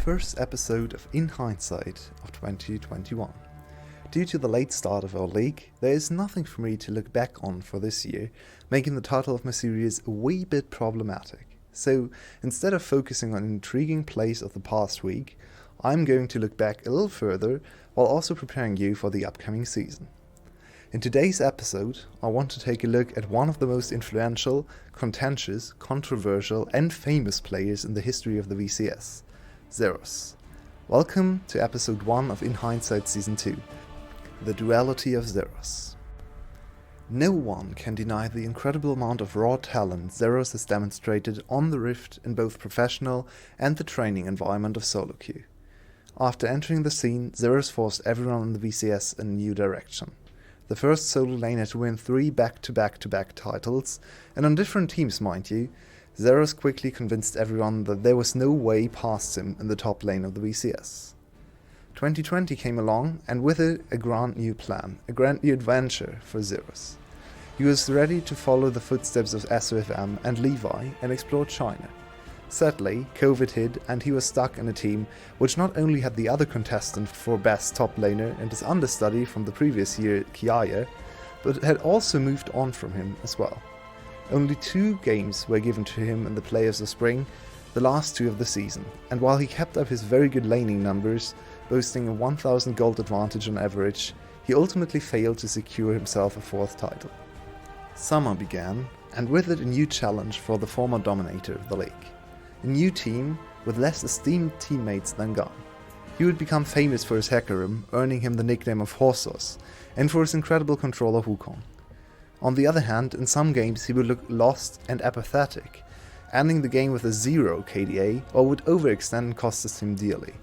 first episode of In Hindsight of 2021. Due to the late start of our league, there is nothing for me to look back on for this year, making the title of my series a wee bit problematic. So, instead of focusing on intriguing plays of the past week, I'm going to look back a little further while also preparing you for the upcoming season. In today's episode, I want to take a look at one of the most influential, contentious, controversial and famous players in the history of the VCS, Zeros. Welcome to episode 1 of In Hindsight Season 2, The Duality of Zeros. No one can deny the incredible amount of raw talent Zeros has demonstrated on the Rift in both professional and the training environment of solo queue. After entering the scene, Zeros forced everyone in the VCS in a new direction. The first solo laner to win 3 back-to-back-to-back titles, and on different teams mind you, Zeros quickly convinced everyone that there was no way past him in the top lane of the VCS. 2020 came along, and with it a grand new plan, a grand new adventure for Zeros. He was ready to follow the footsteps of SOFM and Levi and explore China. Sadly, COVID hit and he was stuck in a team which not only had the other contestant for best top laner and his understudy from the previous year, Kiaya, but had also moved on from him as well. Only 2 games were given to him in the playoffs of spring, the last 2 of the season, and while he kept up his very good laning numbers, boasting a 1000 gold advantage on average, he ultimately failed to secure himself a 4th title. Summer began, and with it a new challenge for the former dominator of the league. A new team with less esteemed teammates than GAM. He would become famous for his hacker room, earning him the nickname of Horsos, and for his incredible control of Wukong. On the other hand, in some games he would look lost and apathetic, ending the game with a 0 KDA or would overextend and cost his team dearly.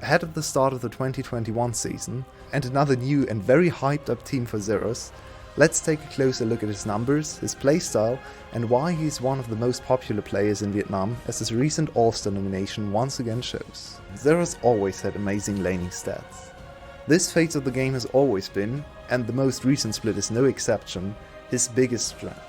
Ahead of the start of the 2021 season, and another new and very hyped up team for Zeros, let's take a closer look at his numbers, his playstyle, and why he's one of the most popular players in Vietnam, as his recent All-Star nomination once again shows. Zeros always had amazing laning stats. This phase of the game has always been, and the most recent split is no exception, his biggest strength.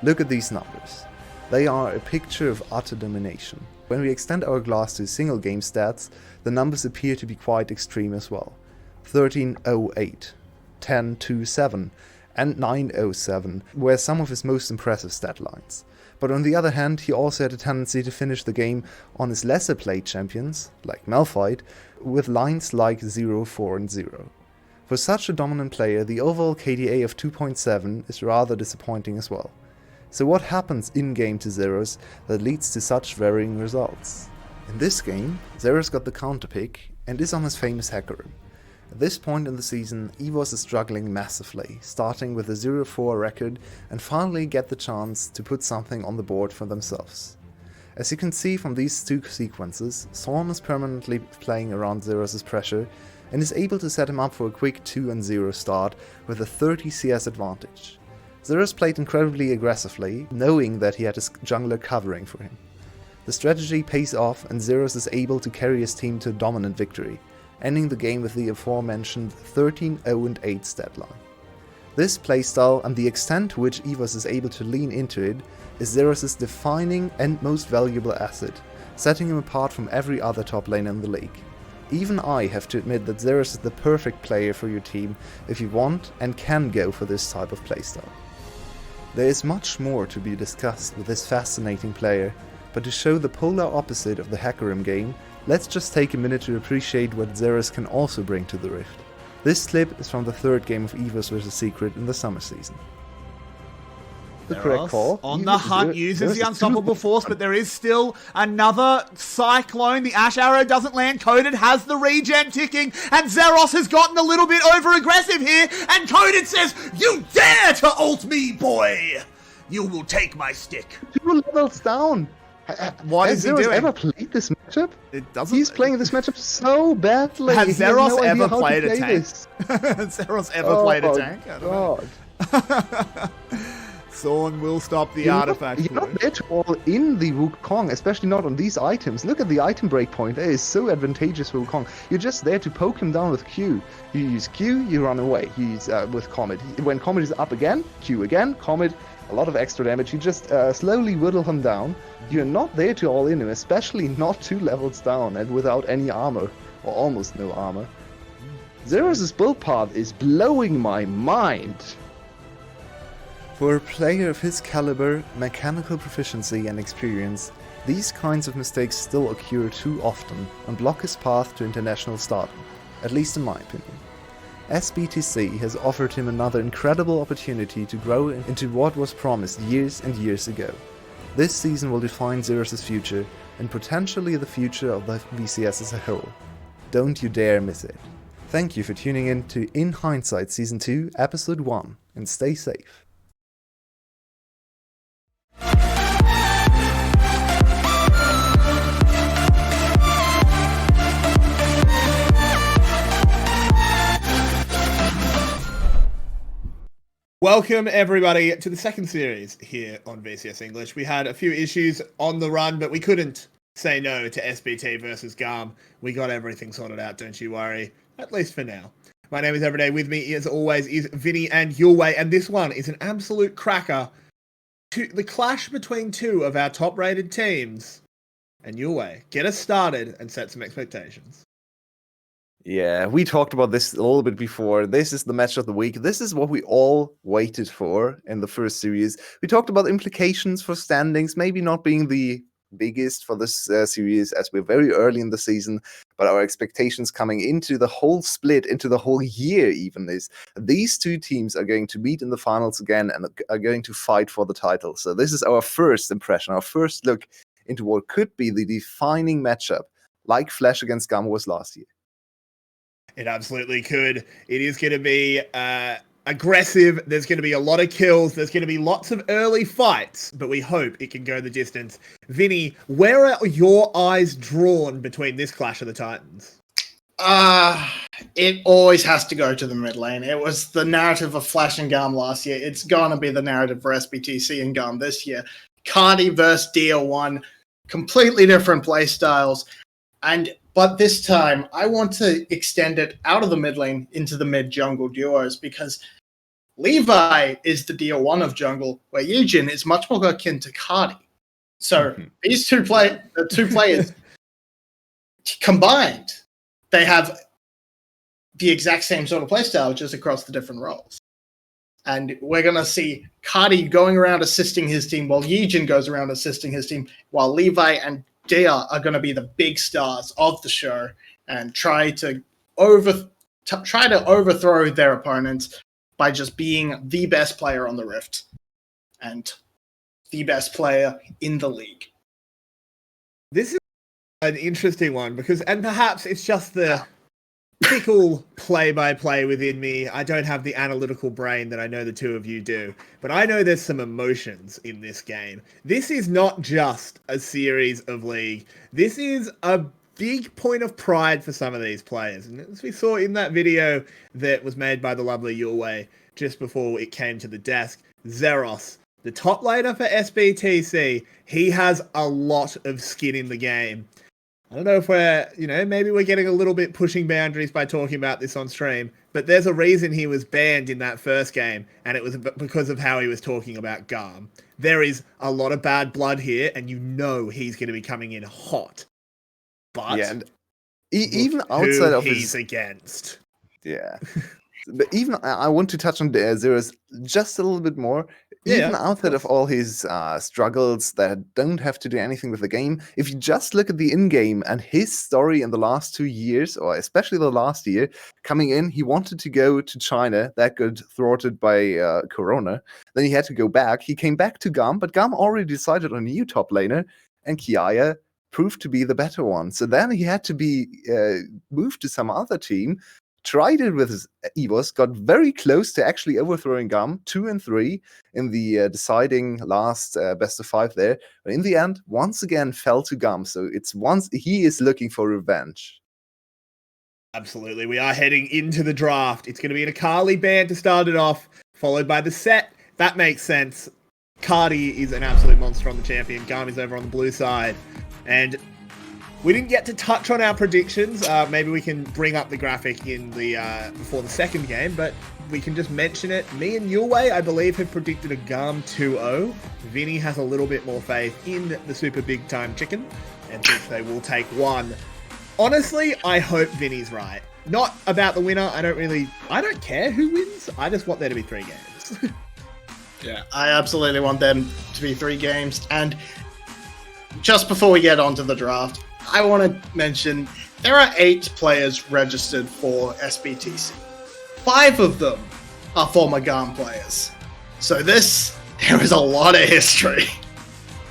Look at these numbers. They are a picture of utter domination. When we extend our glass to single game stats, the numbers appear to be quite extreme as well. 1308, 1027, and 907 were some of his most impressive stat lines. But on the other hand, he also had a tendency to finish the game on his lesser played champions, like Malphite, with lines like 0, 4 and 0. For such a dominant player, the overall KDA of 2.7 is rather disappointing as well. So what happens in-game to Zeros that leads to such varying results? In this game, Zeros got the counter pick and is on his famous hacker room. At this point in the season, EVOS is struggling massively, starting with a 0-4 record and finally get the chance to put something on the board for themselves. As you can see from these 2 sequences, Sorn is permanently playing around Zeros' pressure and is able to set him up for a quick 2-0 start with a 30 CS advantage. Zeros played incredibly aggressively, knowing that he had his jungler covering for him. The strategy pays off and Zeros is able to carry his team to a dominant victory, ending the game with the aforementioned 13-0-8 stat line. This playstyle and the extent to which EVOS is able to lean into it is Zeros' defining and most valuable asset, setting him apart from every other top laner in the league. Even I have to admit that Zeros is the perfect player for your team if you want and can go for this type of playstyle. There is much more to be discussed with this fascinating player, but to show the polar opposite of the hacker room game, let's just take a minute to appreciate what Zeros can also bring to the Rift. This clip is from the 3rd game of EVOS vs Secret in the summer season. The correct call. On the hunt, uses the unstoppable force, but there is still another cyclone. The Ash Arrow doesn't land. Coded has the regen ticking, and Zeros has gotten a little bit over-aggressive here, and Coded says, "You dare to ult me, boy! You will take my stick." 2 levels down! What is he doing? Has Zeros ever played this matchup? It doesn't. He's playing this matchup so badly. Has Zeros ever played a tank? Has Zeros ever played a tank? I don't know. Thorn will stop the artifact. You're not there to all in the Wukong, especially not on these items. Look at the item breakpoint. That is so advantageous for Wukong. You're just there to poke him down with Q. You use Q, you run away. You use with Comet. When Comet is up again, Q again, Comet, a lot of extra damage. You just slowly whittle him down. You're not there to all in him, especially not 2 levels down and without any armor, or almost no armor. Zeros' build path is blowing my mind. For a player of his caliber, mechanical proficiency and experience, these kinds of mistakes still occur too often and block his path to international stardom, at least in my opinion. SBTC has offered him another incredible opportunity to grow into what was promised years and years ago. This season will define Zeros' future, and potentially the future of the VCS as a whole. Don't you dare miss it. Thank you for tuning in to In Hindsight Season 2, Episode 1, and stay safe. Welcome, everybody, to the second series here on VCS English. We had a few issues on the run, but we couldn't say no to SBT versus GAM. We got everything sorted out, don't you worry, at least for now. My name is Everyday. With me, as always, is Vinny and Yulway, and this one is an absolute cracker. The clash between two of our top-rated teams. And Yulway, get us started and set some expectations. Yeah, we talked about this a little bit before. This is the match of the week. This is what we all waited for in the first series. We talked about implications for standings, maybe not being the biggest for this series as we're very early in the season, but our expectations coming into the whole split, into the whole year even, is these two teams are going to meet in the finals again and are going to fight for the title. So this is our first impression, our first look into what could be the defining matchup, like Flash against GAM was last year. It absolutely could. It is going to be aggressive. There's going to be a lot of kills. There's going to be lots of early fights, but we hope it can go the distance. Vinny, where are your eyes drawn between this Clash of the Titans? It always has to go to the mid lane. It was the narrative of Flash and GAM last year. It's going to be the narrative for SBTC and GAM this year. Cardi versus DL1, completely different play styles. But this time, I want to extend it out of the mid lane into the mid-jungle duos because Levi is the DL1 of jungle, where Eugen is much more akin to Cardi. So these two players combined, they have the exact same sort of playstyle, just across the different roles. And we're going to see Cardi going around assisting his team, while Eugen goes around assisting his team, while Levi and Dia are going to be the big stars of the show and try to overthrow their opponents by just being the best player on the Rift and the best player in the league. This is an interesting one and perhaps it's just the fickle play-by-play within me. I don't have the analytical brain that I know the two of you do, but I know there's some emotions in this game. This is not just a series of League. This is a big point of pride for some of these players. And as we saw in that video that was made by the lovely Yulway just before it came to the desk, Zeros, the top laner for SBTC, he has a lot of skin in the game. I don't know if maybe we're getting a little bit pushing boundaries by talking about this on stream, but there's a reason he was banned in that first game, and it was because of how he was talking about GAM. There is a lot of bad blood here, and you know he's going to be coming in hot. But yeah, and even outside of he's against. Yeah. But even I want to touch on Zeros just a little bit more. Even outside of all his struggles that don't have to do anything with the game, if you just look at the in-game and his story in the last 2 years, or especially the last year, coming in, he wanted to go to China, that got thwarted by Corona. Then he had to go back. He came back to GAM, but GAM already decided on a new top laner, and Kiaya proved to be the better one. So then he had to be moved to some other team, tried it with his EVOS, got very close to actually overthrowing GAM 2 and 3 in the deciding last best of 5 there. But in the end, once again fell to GAM. So he is looking for revenge. Absolutely. We are heading into the draft. It's going to be an Akali ban to start it off, followed by the set. That makes sense. Cardi is an absolute monster on the champion. GAM is over on the blue side. And we didn't get to touch on our predictions. Maybe we can bring up the graphic in the before the second game, but we can just mention it. Me and Yulway, I believe, have predicted a GAM 2-0. Vinny has a little bit more faith in the super big time chicken and thinks they will take one. Honestly, I hope Vinny's right. Not about the winner. I don't care who wins. I just want there to be 3 games. Yeah, I absolutely want them to be 3 games. And just before we get on to the draft, I want to mention there are 8 players registered for SBTC. 5 of them are former GAM players. So there is a lot of history.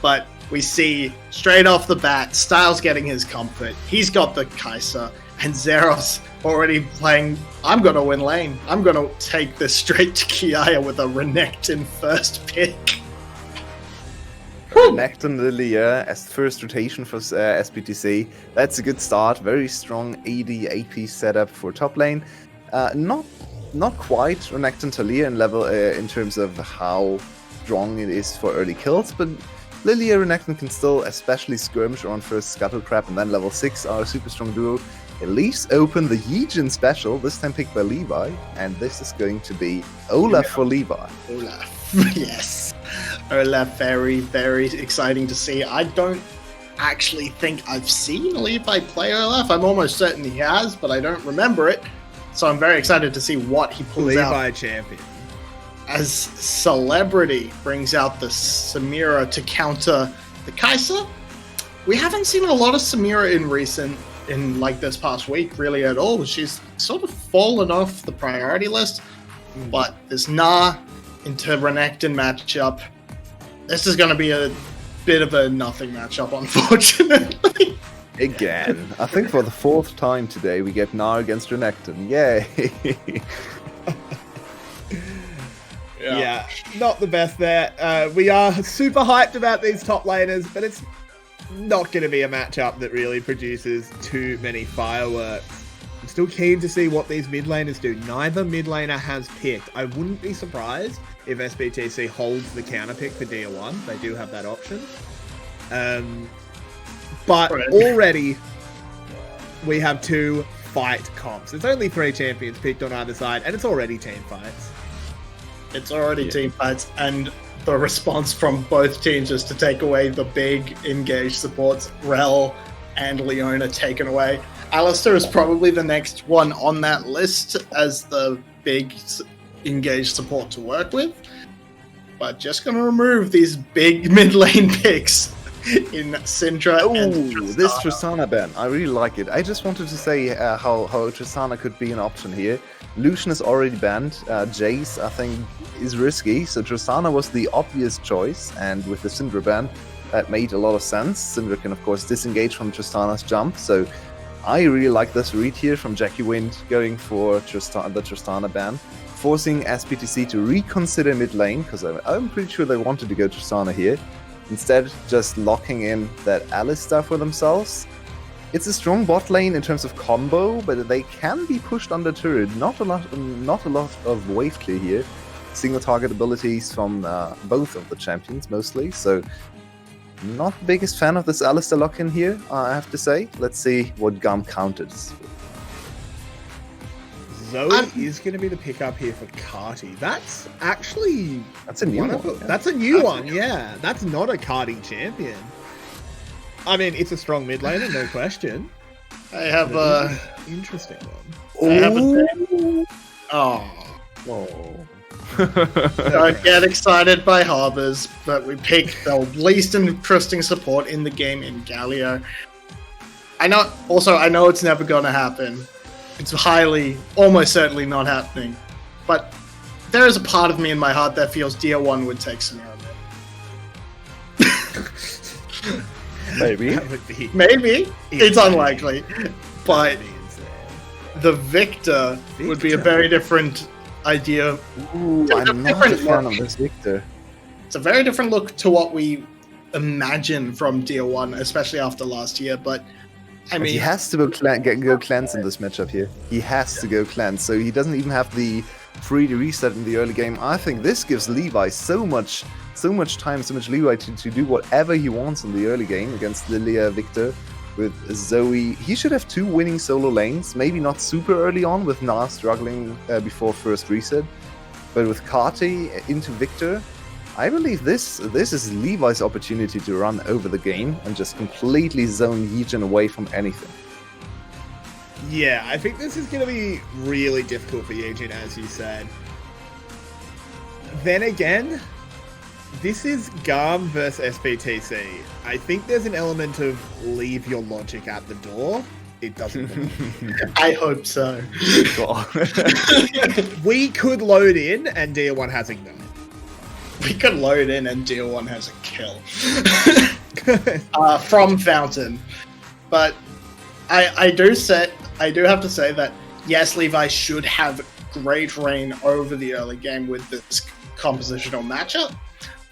But we see straight off the bat, Styles getting his comfort. He's got the Kai'Sa, and Zeros already playing, I'm going to win lane. I'm going to take this straight to Kiaya with a Renekton first pick. Renekton Lilia as the first rotation for SBTC. That's a good start. Very strong AD AP setup for top lane. Not quite Renekton Talia in level in terms of how strong it is for early kills, but Lilia Renekton can still, especially skirmish on first Scuttle Crab and then level 6 are a super strong duo. At least open the Yijin special, this time picked by Levi, and this is going to be Olaf for Levi. Olaf, yes. Olaf, very, very exciting to see. I don't actually think I've seen Levi play Olaf. I'm almost certain he has, but I don't remember it. So I'm very excited to see what he pulls out. Levi champion. As Celebrity brings out the Samira to counter the Kai'Sa. We haven't seen a lot of Samira in like this past week really at all. She's sort of fallen off the priority list. But this Na into Renekton matchup, this is going to be a bit of a nothing matchup, unfortunately. Again, I think for the 4th time today we get Na against Renekton. Yay! Yeah, not the best there. We are super hyped about these top laners, but it's not going to be a matchup that really produces too many fireworks. I'm still keen to see what these mid laners do. Neither mid laner has picked. I wouldn't be surprised if SBTC holds the counter pick for DR1. They do have that option. But already we have 2 fight comps. It's only 3 champions picked on either side, and it's already team fights. It's already team fights, and the response from both teams is to take away the big engaged supports. Rel and Leona taken away. Alistair is probably the next one on that list as the big engaged support to work with. But just going to remove these big mid lane picks in Syndra and Tristana. This Tristana ban, I really like it. I just wanted to say how Tristana could be an option here. Lucian is already banned. Jace, I think, is risky, so Tristana was the obvious choice, and with the Syndra ban, that made a lot of sense. Syndra can, of course, disengage from Tristana's jump, so I really like this read here from Jackie Wind going for the Tristana ban, forcing SBTC to reconsider mid lane, because I'm pretty sure they wanted to go Tristana here. Instead, just locking in that Alistar for themselves. It's a strong bot lane in terms of combo, but they can be pushed under turret. Not a lot of wave clear here. Single target abilities from both of the champions mostly, so not the biggest fan of this Alistar lock-in here, I have to say. Let's see what GAM counters. Zoe is going to be the pickup here for Carti. That's actually... That's a new one. Yeah. That's a new one, yeah. That's not a Carti champion. I mean, it's a strong mid laner, no question. I have a... Interesting one. Don't get excited by Harbors, but we picked the least interesting support in the game in Galio. I know it's never going to happen. It's almost certainly not happening. But there is a part of me in my heart that feels DR1 would take Samira. Maybe. Maybe. It's unlikely. But the Victor would be a very different idea. Ooh, I'm not a fan of this Victor. It's a very different look to what we imagine from DR1, especially after last year. But I mean, he has to go cleanse in this matchup here. He has to go cleanse, so he doesn't even have the free to reset in the early game. I think this gives Levi so much time, so much leeway to do whatever he wants in the early game against Lilia Victor with Zoe. He should have 2 winning solo lanes, maybe not super early on with Na struggling before first reset, but with Kati into Victor, I believe this is Levi's opportunity to run over the game and just completely zone Yijin away from anything. Yeah, I think this is going to be really difficult for Yijin, as you said. Then again, this is GAM versus SBTC. I think there's an element of leave your logic at the door. It doesn't work. I hope so. We could load in and DL1 has Ignite. We could load in and DL1 has a kill. From Fountain. But I do have to say that, yes, Levi should have great reign over the early game with this compositional matchup.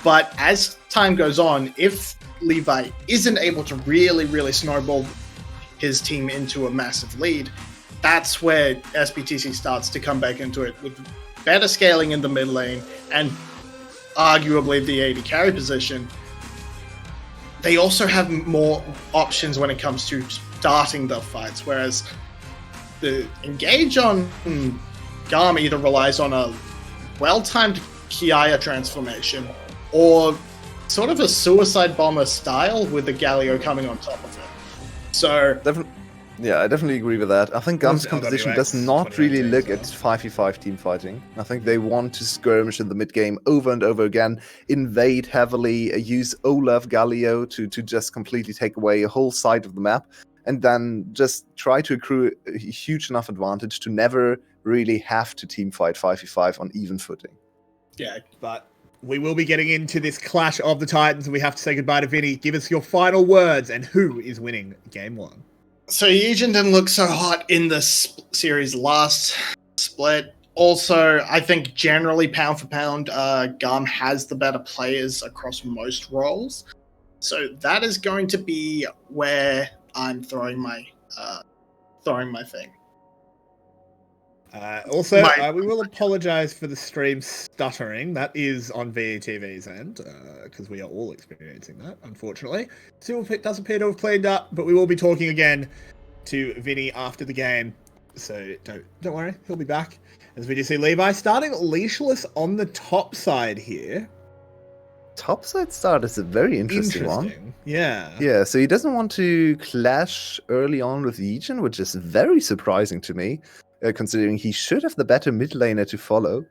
But as time goes on, if Levi isn't able to really snowball his team into a massive lead, that's where SBTC starts to come back into it with better scaling in the mid lane and arguably the AD carry position. They also have more options when it comes to starting the fights, whereas the engage on GAM either relies on a well-timed Kiaya transformation or sort of a suicide bomber style with the Galio coming on top of it. So yeah, I definitely agree with that. I think GAM's composition does not really look at 5v5 team fighting. I think they want to skirmish in the mid game over and over again, invade heavily, use Olaf Galio to just completely take away a whole side of the map, and then just try to accrue a huge enough advantage to never really have to team fight 5v5 on even footing. Yeah, but we will be getting into this clash of the Titans, and we have to say goodbye to Vinny. Give us your final words, and who is winning Game 1? So Yijin didn't look so hot in the series last split. Also, I think generally pound for pound, GAM has the better players across most roles. So that is going to be where I'm throwing my thing. We will apologise for the stream stuttering. That is on VTV's end, because we are all experiencing that, unfortunately. Still, it does appear to have cleaned up, but we will be talking again to Vinny after the game. So don't worry, he'll be back. As we do see Levi starting leashless on the top side here. Topside start is a very interesting one. Yeah. Yeah, so he doesn't want to clash early on with Yijin, which is very surprising to me, considering he should have the better mid laner to follow.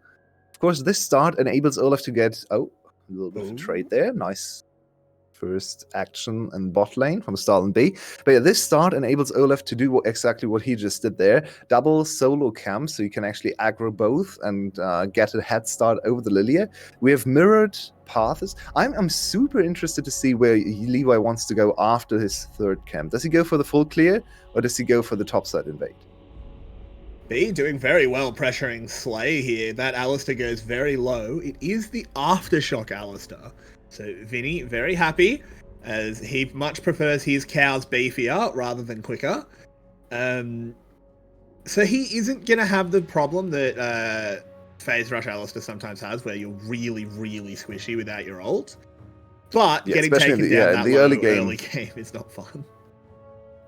Of course, this start enables Olaf to get a little bit of a trade there. Nice first action in bot lane from Stalin B. But yeah, this start enables Olaf to do exactly what he just did there. Double solo camp, so you can actually aggro both and get a head start over the Lilia. We have mirrored paths. I'm super interested to see where Levi wants to go after his third camp. Does he go for the full clear, or does he go for the topside invade? B doing very well pressuring Slay here. That Alistair goes very low. It is the Aftershock Alistair. So Vinny, very happy, as he much prefers his cows beefier rather than quicker. So he isn't going to have the problem that Phase Rush Alistair sometimes has, where you're really squishy without your ult. But getting taken down that low early game is not fun.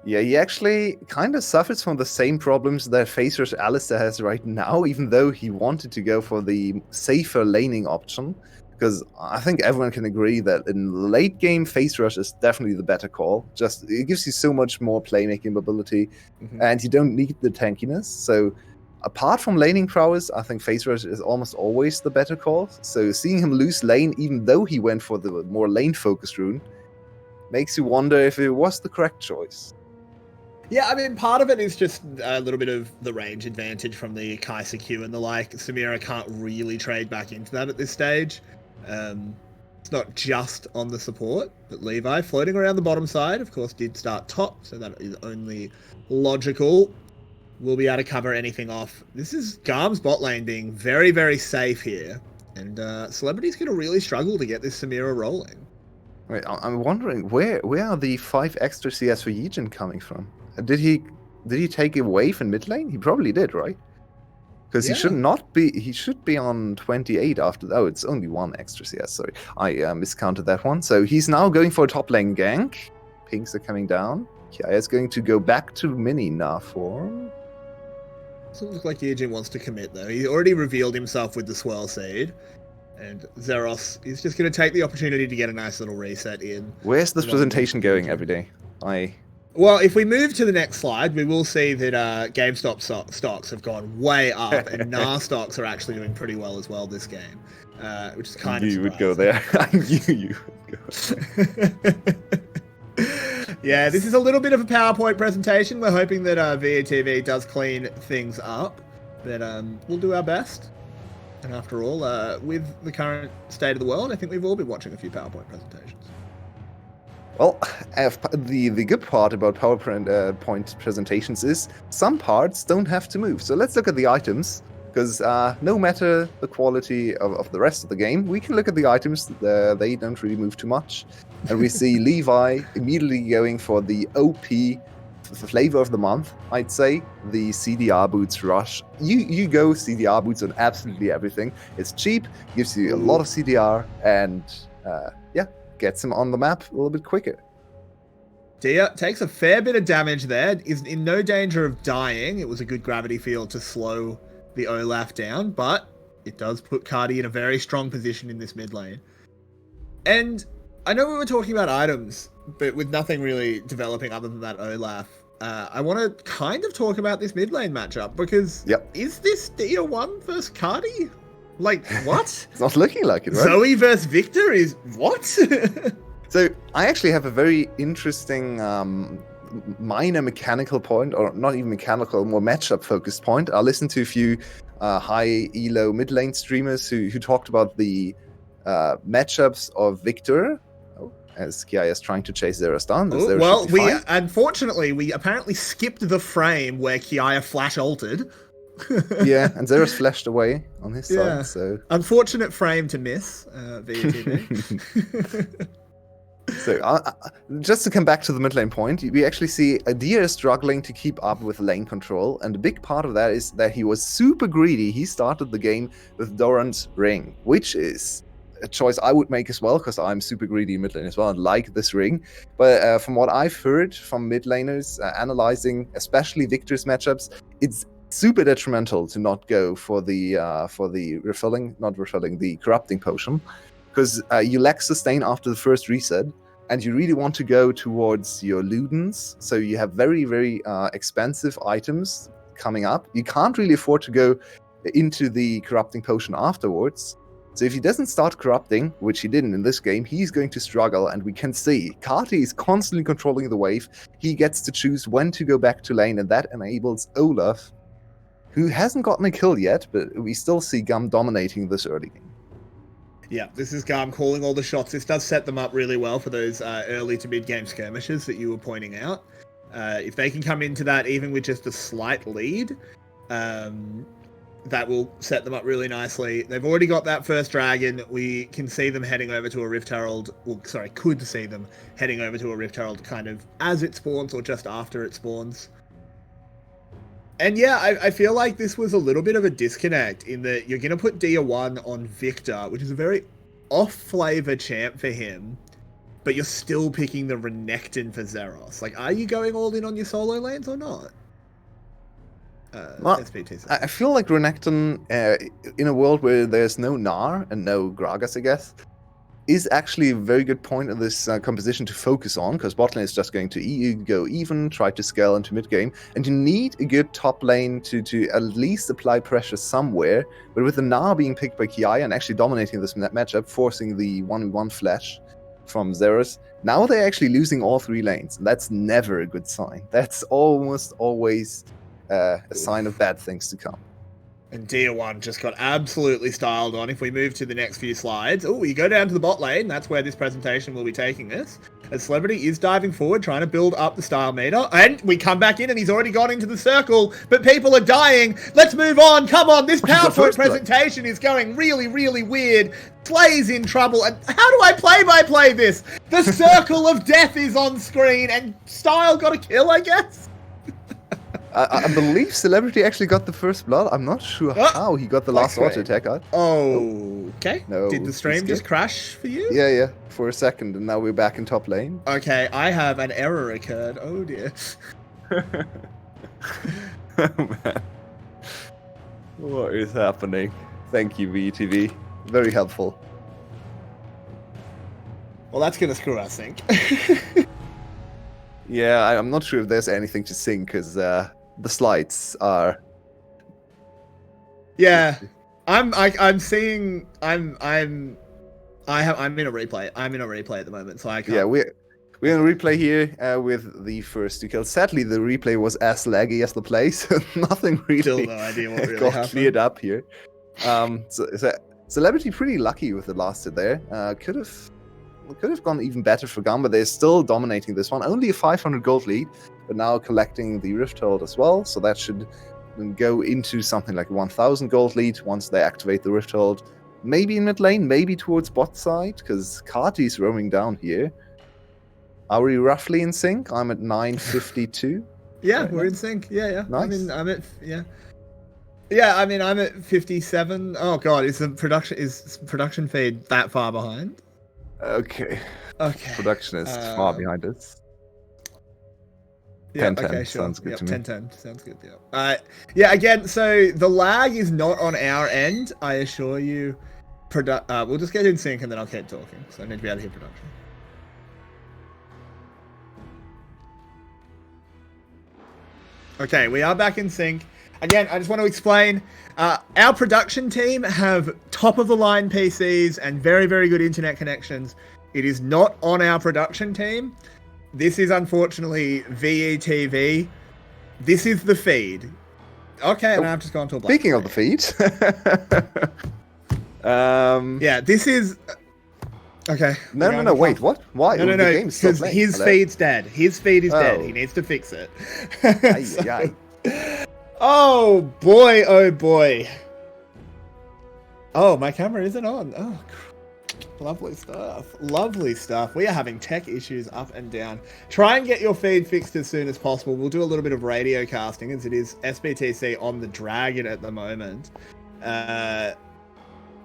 Yeah, he actually kind of suffers from the same problems that Phase Rush Alistair has right now, even though he wanted to go for the safer laning option. Because I think everyone can agree that in late game, Phase Rush is definitely the better call. Just it gives you so much more playmaking mobility, and you don't need the tankiness. So apart from laning prowess, I think Phase Rush is almost always the better call. So seeing him lose lane, even though he went for the more lane-focused rune, makes you wonder if it was the correct choice. Yeah, I mean, part of it is just a little bit of the range advantage from the Kai'Sa Q and the like. Samira can't really trade back into that at this stage. It's not just on the support, but Levi floating around the bottom side, of course, did start top, so that is only logical. We'll be able to cover anything off. This is GAM's bot lane being very safe here, and Celebrity's going to really struggle to get this Samira rolling. Wait, I'm wondering, where are the 5 extra CS for Yijin coming from? Did he take a wave in mid lane? He probably did, right? Because he should be on 28 after, it's only one extra CS, sorry. I miscounted that one. So he's now going for a top lane gank. Pinks are coming down. Kiaya is going to go back to mini Gnar form. Doesn't look like Yujin wants to commit though. He already revealed himself with the Swirl Seed. And Zeros is just going to take the opportunity to get a nice little reset in. Where's this presentation going every day? Well, if we move to the next slide, we will see that GameStop stocks have gone way up, and Gnar stocks are actually doing pretty well as well this game, which is kind of surprising. You would go there. I knew you would go. Yeah, this is a little bit of a PowerPoint presentation. We're hoping that VATV does clean things up, but we'll do our best. And after all, with the current state of the world, I think we've all been watching a few PowerPoint presentations. Well, the good part about PowerPoint presentations is some parts don't have to move. So let's look at the items, because no matter the quality of the rest of the game, we can look at the items. They don't really move too much. And we see Levi immediately going for the OP flavor of the month, I'd say, the CDR boots rush. You go CDR boots on absolutely everything. It's cheap, gives you a lot of CDR, and gets him on the map a little bit quicker. Dia takes a fair bit of damage there, is in no danger of dying. It was a good gravity field to slow the Olaf down, but it does put Cardi in a very strong position in this mid lane. And I know we were talking about items, but with nothing really developing other than that Olaf, I want to kind of talk about this mid lane matchup, because is this Dia 1 versus Cardi? Like, what? It's not looking like it, right? Zoe versus Victor is what? So I actually have a very interesting minor mechanical point, or not even mechanical, more matchup focused point. I listened to a few high elo mid lane streamers who talked about the matchups of Victor, as Kiaya is trying to chase Zeros down. Well, unfortunately, we apparently skipped the frame where Kiaya flash ulted. Yeah, and Zeros flashed away on his side. So unfortunate frame to miss, VTV. So just to come back to the mid lane point, we actually see Adir is struggling to keep up with lane control, and a big part of that is that he was super greedy. He started the game with Doran's ring, which is a choice I would make as well, because I'm super greedy in mid lane as well and like this ring. But from what I've heard from mid laners analyzing, especially Victor's matchups, it's super detrimental to not go for the the corrupting potion, because you lack sustain after the first reset, and you really want to go towards your Ludens, so you have very, very expensive items coming up. You can't really afford to go into the corrupting potion afterwards. So if he doesn't start corrupting, which he didn't in this game, he's going to struggle, and we can see Kati is constantly controlling the wave. He gets to choose when to go back to lane, and that enables Olaf, who hasn't gotten a kill yet, but we still see GAM dominating this early game. Yeah, this is GAM calling all the shots. This does set them up really well for those early to mid-game skirmishes that you were pointing out. If they can come into that even with just a slight lead, that will set them up really nicely. They've already got that first dragon. We can see them heading over to a Rift Herald. Well, sorry, could see them heading over to a Rift Herald kind of as it spawns or just after it spawns. And yeah, I feel like this was a little bit of a disconnect in that you're going to put Dia 1 on Victor, which is a very off-flavor champ for him, but you're still picking the Renekton for Zeros. Like, are you going all in on your solo lanes or not? Well, I feel like Renekton, in a world where there's no Gnar and no Gragas, I guess, is actually a very good point in this composition to focus on, because bot lane is just going to go even, try to scale into mid game, and you need a good top lane to at least apply pressure somewhere. But with the Gnar being picked by Kiaya and actually dominating this matchup, forcing the 1v1 flash from Zeros, now they're actually losing all three lanes, and that's never a good sign. That's almost always a sign of bad things to come. And Dia 1 just got absolutely styled on. If we move to the next few slides, you go down to the bot lane. That's where this presentation will be taking us. As Celebrity is diving forward, trying to build up the style meter. And we come back in and he's already gone into the circle, but people are dying. Let's move on. Come on, this PowerPoint presentation is going really, really weird. Slay's in trouble. And how do I play-by-play this? The circle of death is on screen and Style got a kill, I guess? I believe Celebrity actually got the first blood. I'm not sure how he got the last auto attack out. Okay. No, Did the stream he's just good. crash for you? Yeah, for a second, and now we're back in top lane. Okay, I have an error occurred. Oh dear. Oh, man. What is happening? Thank you, VTV. Very helpful. Well, that's gonna screw our sync. Yeah, I'm not sure if there's anything to sing because the slides are. Yeah, I'm seeing. I'm in a replay. I'm in a replay at the moment, so I can't. Yeah, we're in a replay here with the first two kills. Sadly, the replay was as laggy as the play, so nothing really Still no idea what really got happened. cleared up here. So Celebrity pretty lucky with the last hit there. Could have gone even better for GAM, but they're still dominating this one. Only a 500 gold lead, but now collecting the Rift Hold as well. So that should go into something like 1,000 gold lead once they activate the Rift Hold. Maybe in mid lane, maybe towards bot side, because Kati's roaming down here. Are we roughly in sync? I'm at 952. Yeah, right we're now. in sync. Yeah. Nice. I'm at 57. Oh god, is production feed that far behind? Okay. Okay. Production is far behind us. Yeah, 10-10 okay, sure. sounds good to me. 10-10 sounds good, yeah. Yeah, again, so the lag is not on our end, I assure you. We'll just get in sync and then I'll keep talking, so I need to be able to hear production. Okay, we are back in sync. Again, I just want to explain, our production team have top-of-the-line PCs and very, very good internet connections. It is not on our production team. This is unfortunately VETV. This is the feed. Okay, and I've just gone to a black Speaking of the feed, yeah, this is... Okay. No, wait, what? Why? No, The game's still because playing. his Hello? feed's dead. His feed is dead. Oh. He needs to fix it. Aye. Oh boy, oh boy. Oh, my camera isn't on. Oh, lovely stuff. Lovely stuff. We are having tech issues up and down. Try and get your feed fixed as soon as possible. We'll do a little bit of radio casting as it is SBTC on the Dragon at the moment.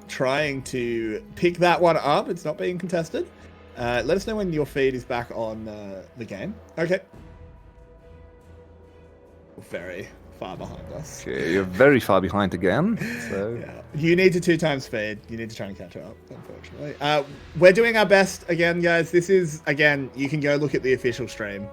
Trying to pick that one up. It's not being contested. Let us know when your feed is back on the game. Okay. Very far behind us. Okay, you're very far behind again. So Yeah. You need to 2x speed. You need to try and catch up, unfortunately. We're doing our best again, guys. This is, again, you can go look at the official stream.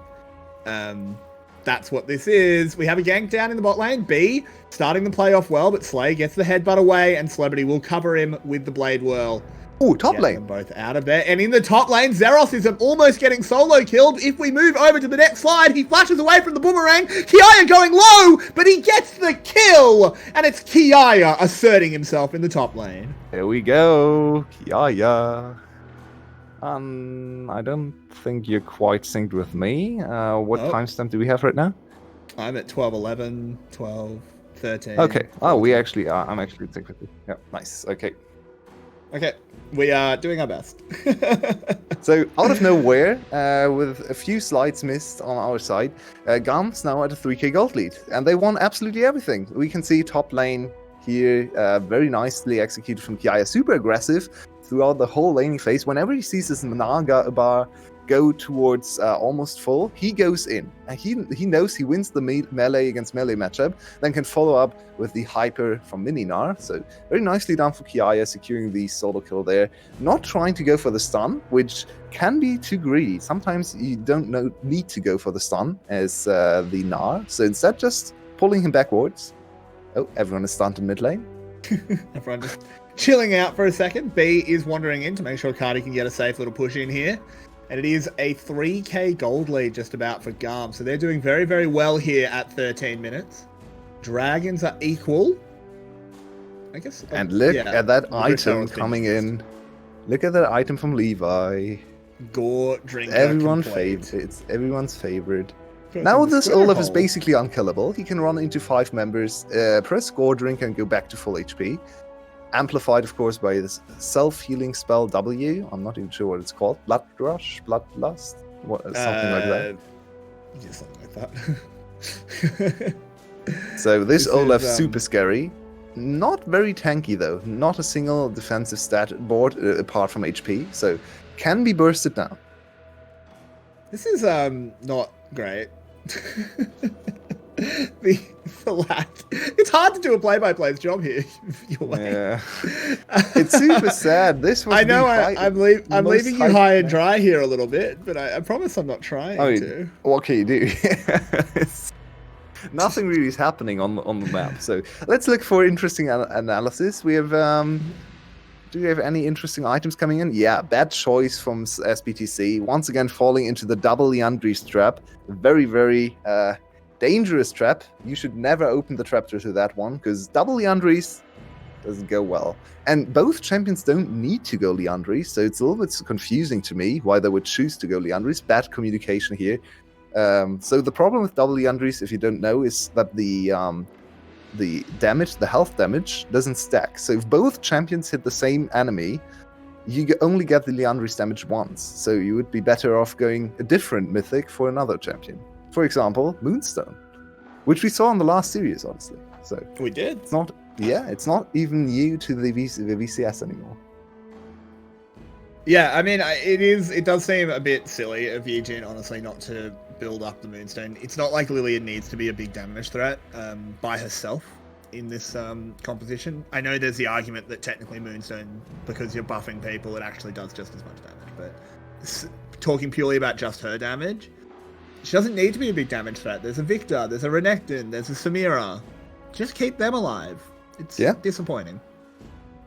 That's what this is. We have a gank down in the bot lane. B starting the play off well, but Slay gets the headbutt away, and Celebrity will cover him with the Blade Whirl. ooh, top Get lane. them both out of there. And in the top lane, Zeros is almost getting solo killed. If we move over to the next slide, he flashes away from the boomerang. Kiaya going low, but he gets the kill. And it's Kiaya asserting himself in the top lane. Here we go. Yeah. I don't think you're quite synced with me. What timestamp do we have right now? I'm at 12, 11, 12, 13. Okay. Oh, we actually are. I'm actually synced with you. Yeah, nice. Okay. Okay, we are doing our best. So, out of nowhere, with a few slides missed on our side, GAM's now at a 3k gold lead, and they won absolutely everything. We can see top lane here, very nicely executed from Kiaya, super aggressive throughout the whole laning phase. Whenever he sees his Naga bar go towards almost full, he goes in. And he knows he wins the melee against melee matchup, then can follow up with the hyper from Mininar. So very nicely done for Kiaya, securing the solo kill there. Not trying to go for the stun, which can be too greedy. Sometimes you don't need to go for the stun as the Gnar. So instead, just pulling him backwards. Oh, everyone is stunned in mid lane. Everyone just chilling out for a second. B is wandering in to make sure Cardi can get a safe little push in here. And it is a 3k gold lead just about for GAM. So they're doing very, very well here at 13 minutes. Dragons are equal. I guess. And look at that item coming in. Look at that item from Levi. Gore drink. Everyone's favorite. Now this Olaf is basically unkillable. He can run into 5 members, press score drink and go back to full HP. Amplified, of course, by this self-healing spell W. I'm not even sure what it's called. Blood Rush? Bloodlust? Something like that. Yeah, something like that. So this Olaf is, super scary. Not very tanky though. Not a single defensive stat board apart from HP. So can be bursted now. This is not great. the lad. It's hard to do a play-by-play's job here. Yeah, it's super sad. This was. I know. I'm leaving you high and dry here a little bit, but I promise I'm not trying to. What can you do? Nothing really is happening on the map. So let's look for interesting analysis. We have. Do we have any interesting items coming in? Yeah, bad choice from SBTC. Once again, falling into the double Leandri's trap. Very, very dangerous trap. You should never open the trap to that one, because double Leandri's doesn't go well. And both champions don't need to go Leandri's, so it's a little bit confusing to me why they would choose to go Leandri's. Bad communication here. So the problem with double Leandri's, if you don't know, is that the damage, the health damage, doesn't stack. So if both champions hit the same enemy, you only get the Leandri's damage once. So you would be better off going a different mythic for another champion. For example, Moonstone, which we saw in the last series, honestly. So we did. It's not even new to the VCS anymore. Yeah, I mean, it does seem a bit silly of Yijin, honestly, not to build up the Moonstone. It's not like Lillian needs to be a big damage threat by herself in this composition. I know there's the argument that technically Moonstone, because you're buffing people, it actually does just as much damage. But talking purely about just her damage, she doesn't need to be a big damage threat. There's a Victor, there's a Renekton, there's a Samira. Just keep them alive. It's disappointing.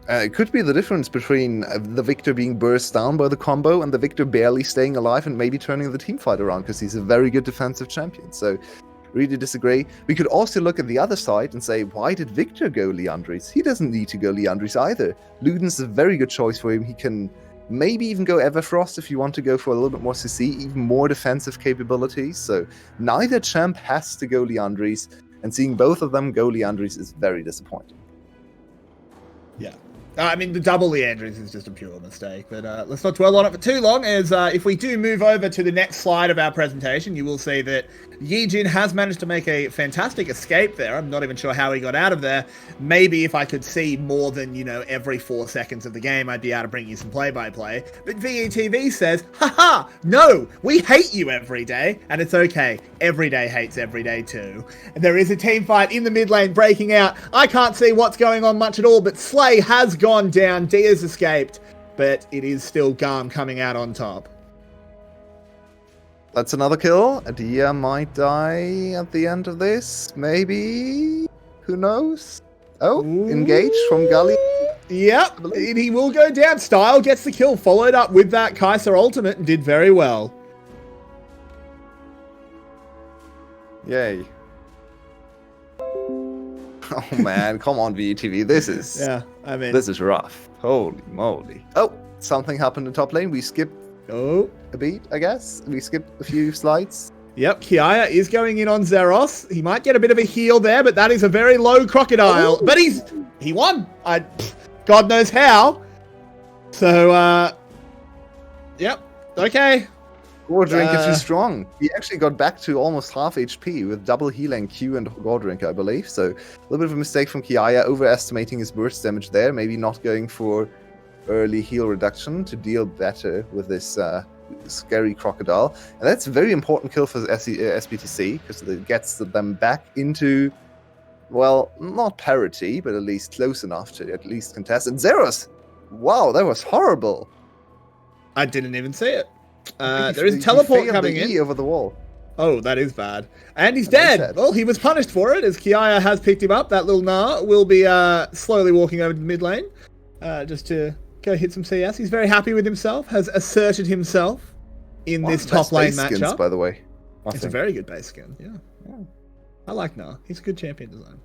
It could be the difference between the Victor being burst down by the combo and the Victor barely staying alive and maybe turning the team fight around, because he's a very good defensive champion. So, really disagree. We could also look at the other side and say, why did Victor go Leandri's? He doesn't need to go Leandri's either. Luden's a very good choice for him. He can maybe even go Everfrost if you want to go for a little bit more CC, even more defensive capabilities. So, neither champ has to go Leandri's, and seeing both of them go Leandri's is very disappointing. Yeah. I mean, the double Leandri's is just a pure mistake, but let's not dwell on it for too long, as if we do move over to the next slide of our presentation, you will see that Yijin has managed to make a fantastic escape there. I'm not even sure how he got out of there. Maybe if I could see more than, every 4 seconds of the game, I'd be able to bring you some play-by-play. But VETV says, haha, no, we hate you every day, and it's okay. Every day hates every day too. And there is a team fight in the mid lane breaking out. I can't see what's going on much at all, but Slay has gone down. Dia's escaped, but it is still GAM coming out on top. That's another kill. Dia might die at the end of this. Maybe. Who knows? Oh, engage from Gully. Yep, he will go down. Style gets the kill, followed up with that Kaiser ultimate, and did very well. Yay. Oh man, come on VTV. This is rough. Holy moly. Oh, something happened in top lane. We skipped a beat, I guess. We skipped a few slides. Yep, Kiaya is going in on Zeros. He might get a bit of a heal there, but that is a very low crocodile. But he won. God knows how. So, yep, okay. Gordrinker too strong. He actually got back to almost half HP with double healing Q and Gordrinker, I believe. So a little bit of a mistake from Kiaya, overestimating his burst damage there. Maybe not going for early heal reduction to deal better with this scary crocodile. And that's a very important kill for SBTC, because it gets them back into, well, not parity, but at least close enough to at least contest. And Zeros! Wow, that was horrible. I didn't even see it. There is a teleport coming in. Over the wall. Oh, that is bad. And he's dead. Well, he was punished for it, as Kiaya has picked him up. That little Gnar will be slowly walking over to mid lane, just to go hit some CS. He's very happy with himself, has asserted himself in this top lane matchup. Skins, by the way. It's a very good base skin, yeah. I like Gnar. He's a good champion design.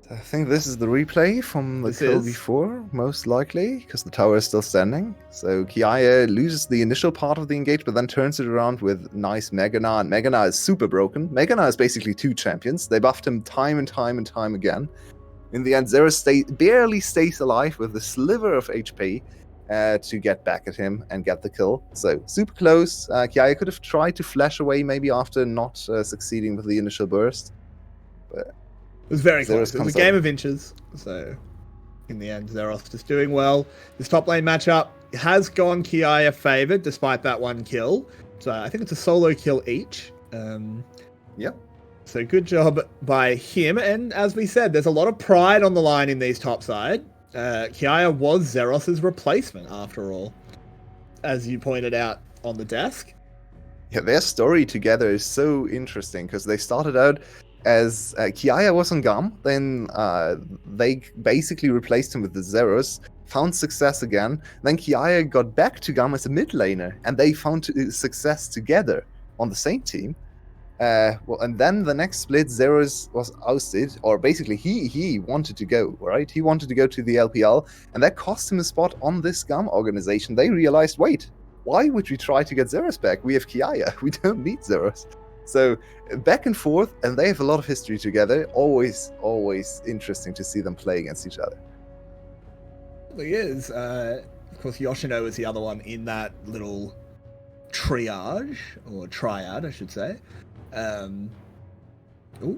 I think this is the replay from the kill before, most likely, because the tower is still standing. So Kiaya loses the initial part of the engage, but then turns it around with nice Mega Gnar, and Mega Gnar is super broken. Mega Gnar is basically two champions. They buffed him time and time again. In the end, Zeros barely stays alive with a sliver of HP, to get back at him and get the kill. So super close. Kiaya could have tried to flash away maybe after not succeeding with the initial burst. But it was very Zeros close. It was a comes game over. of inches. So in the end, Zeros just doing well. This top lane matchup has gone Kiaya favored despite that one kill. So I think it's a solo kill each. Yep. So good job by him. And as we said, there's a lot of pride on the line in these top side. Kiaya was Zeros's replacement after all, as you pointed out on the desk. Yeah, their story together is so interesting because they started out as Kiaya was on GAM, then they basically replaced him with the Zeros, found success again, then Kiaya got back to GAM as a mid laner, and they found success together on the same team. And then the next split, Zeros was ousted, or basically he wanted to go, right? He wanted to go to the LPL, and that cost him a spot on this GAM organization. They realized, wait, why would we try to get Zeros back? We have Kiaya, we don't need Zeros. So back and forth, and they have a lot of history together. Always interesting to see them play against each other. It really is. Of course, Yoshino is the other one in that little triage, or triad, I should say.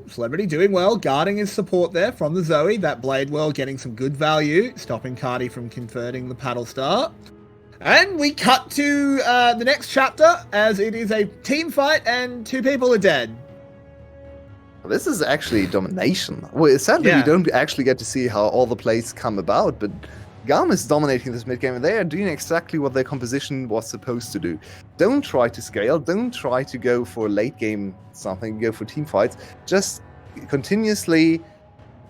Celebrity doing well, guarding his support there from the Zoe. That Bladewell getting some good value, stopping Cardi from converting the paddle star. And we cut to the next chapter, as it is a team fight and 2 people are dead. This is actually domination. Well, sadly, we don't actually get to see how all the plays come about, but GAM is dominating this mid game, and they are doing exactly what their composition was supposed to do. Don't try to scale, don't try to go for late game something, go for team fights. Just continuously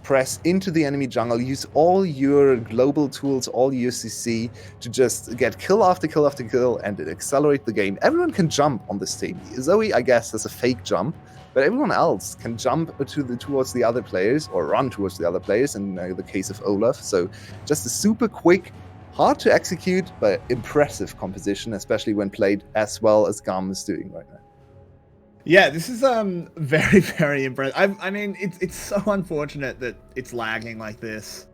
press into the enemy jungle, use all your global tools, all your CC to just get kill after kill after kill and accelerate the game. Everyone can jump on this team. Zoe, I guess, has a fake jump, but everyone else can jump towards the other players or run towards the other players in the case of Olaf. So just a super quick, hard to execute, but impressive composition, especially when played as well as GAM is doing right now. Yeah, this is very, very impressive. I mean, it's so unfortunate that it's lagging like this.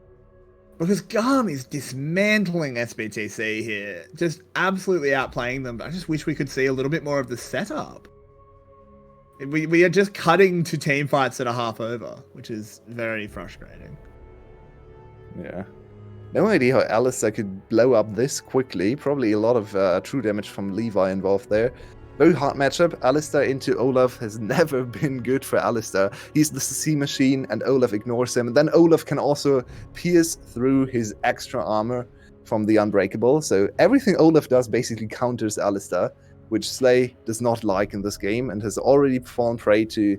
Because GAM is dismantling SBTC here. Just absolutely outplaying them. I just wish we could see a little bit more of the setup. We are just cutting to team fights that are half over, which is very frustrating. Yeah. No idea how Alistair could blow up this quickly. Probably a lot of true damage from Levi involved there. Very hard matchup. Alistair into Olaf has never been good for Alistair. He's the CC machine and Olaf ignores him. And then Olaf can also pierce through his extra armor from the Unbreakable. So everything Olaf does basically counters Alistair, which Slay does not like in this game and has already fallen prey to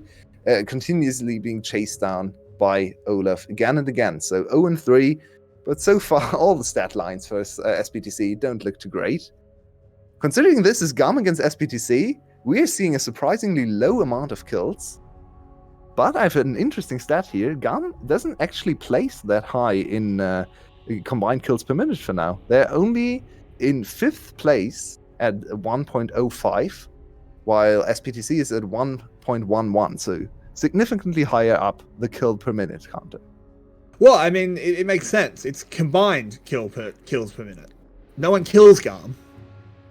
continuously being chased down by Olaf again and again. So 0-3, but so far all the stat lines for SBTC don't look too great. Considering this is GAM against SBTC, we are seeing a surprisingly low amount of kills. But I've an interesting stat here. GAM doesn't actually place that high in combined kills per minute for now. They're only in 5th place at 1.05, while SPTC is at 1.11, so significantly higher up the kill per minute counter. Well, I mean, it makes sense. It's combined kills per minute. No one kills GAM.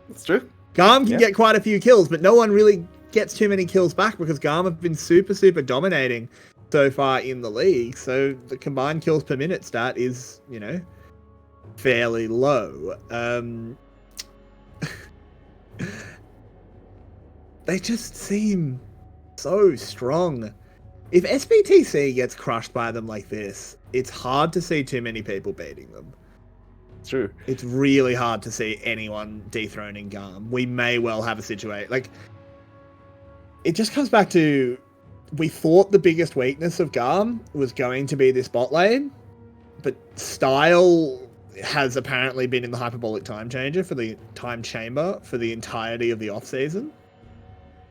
That's true. GAM can get quite a few kills, but no one really gets too many kills back because GAM have been super, super dominating so far in the league. So the combined kills per minute stat is, fairly low. They just seem so strong. If SBTC gets crushed by them like this, it's hard to see too many people beating them. True. It's really hard to see anyone dethroning GAM. We may well have a situation. It just comes back to, we thought the biggest weakness of GAM was going to be this bot lane, but style has apparently been in the hyperbolic time chamber for the entirety of the off season.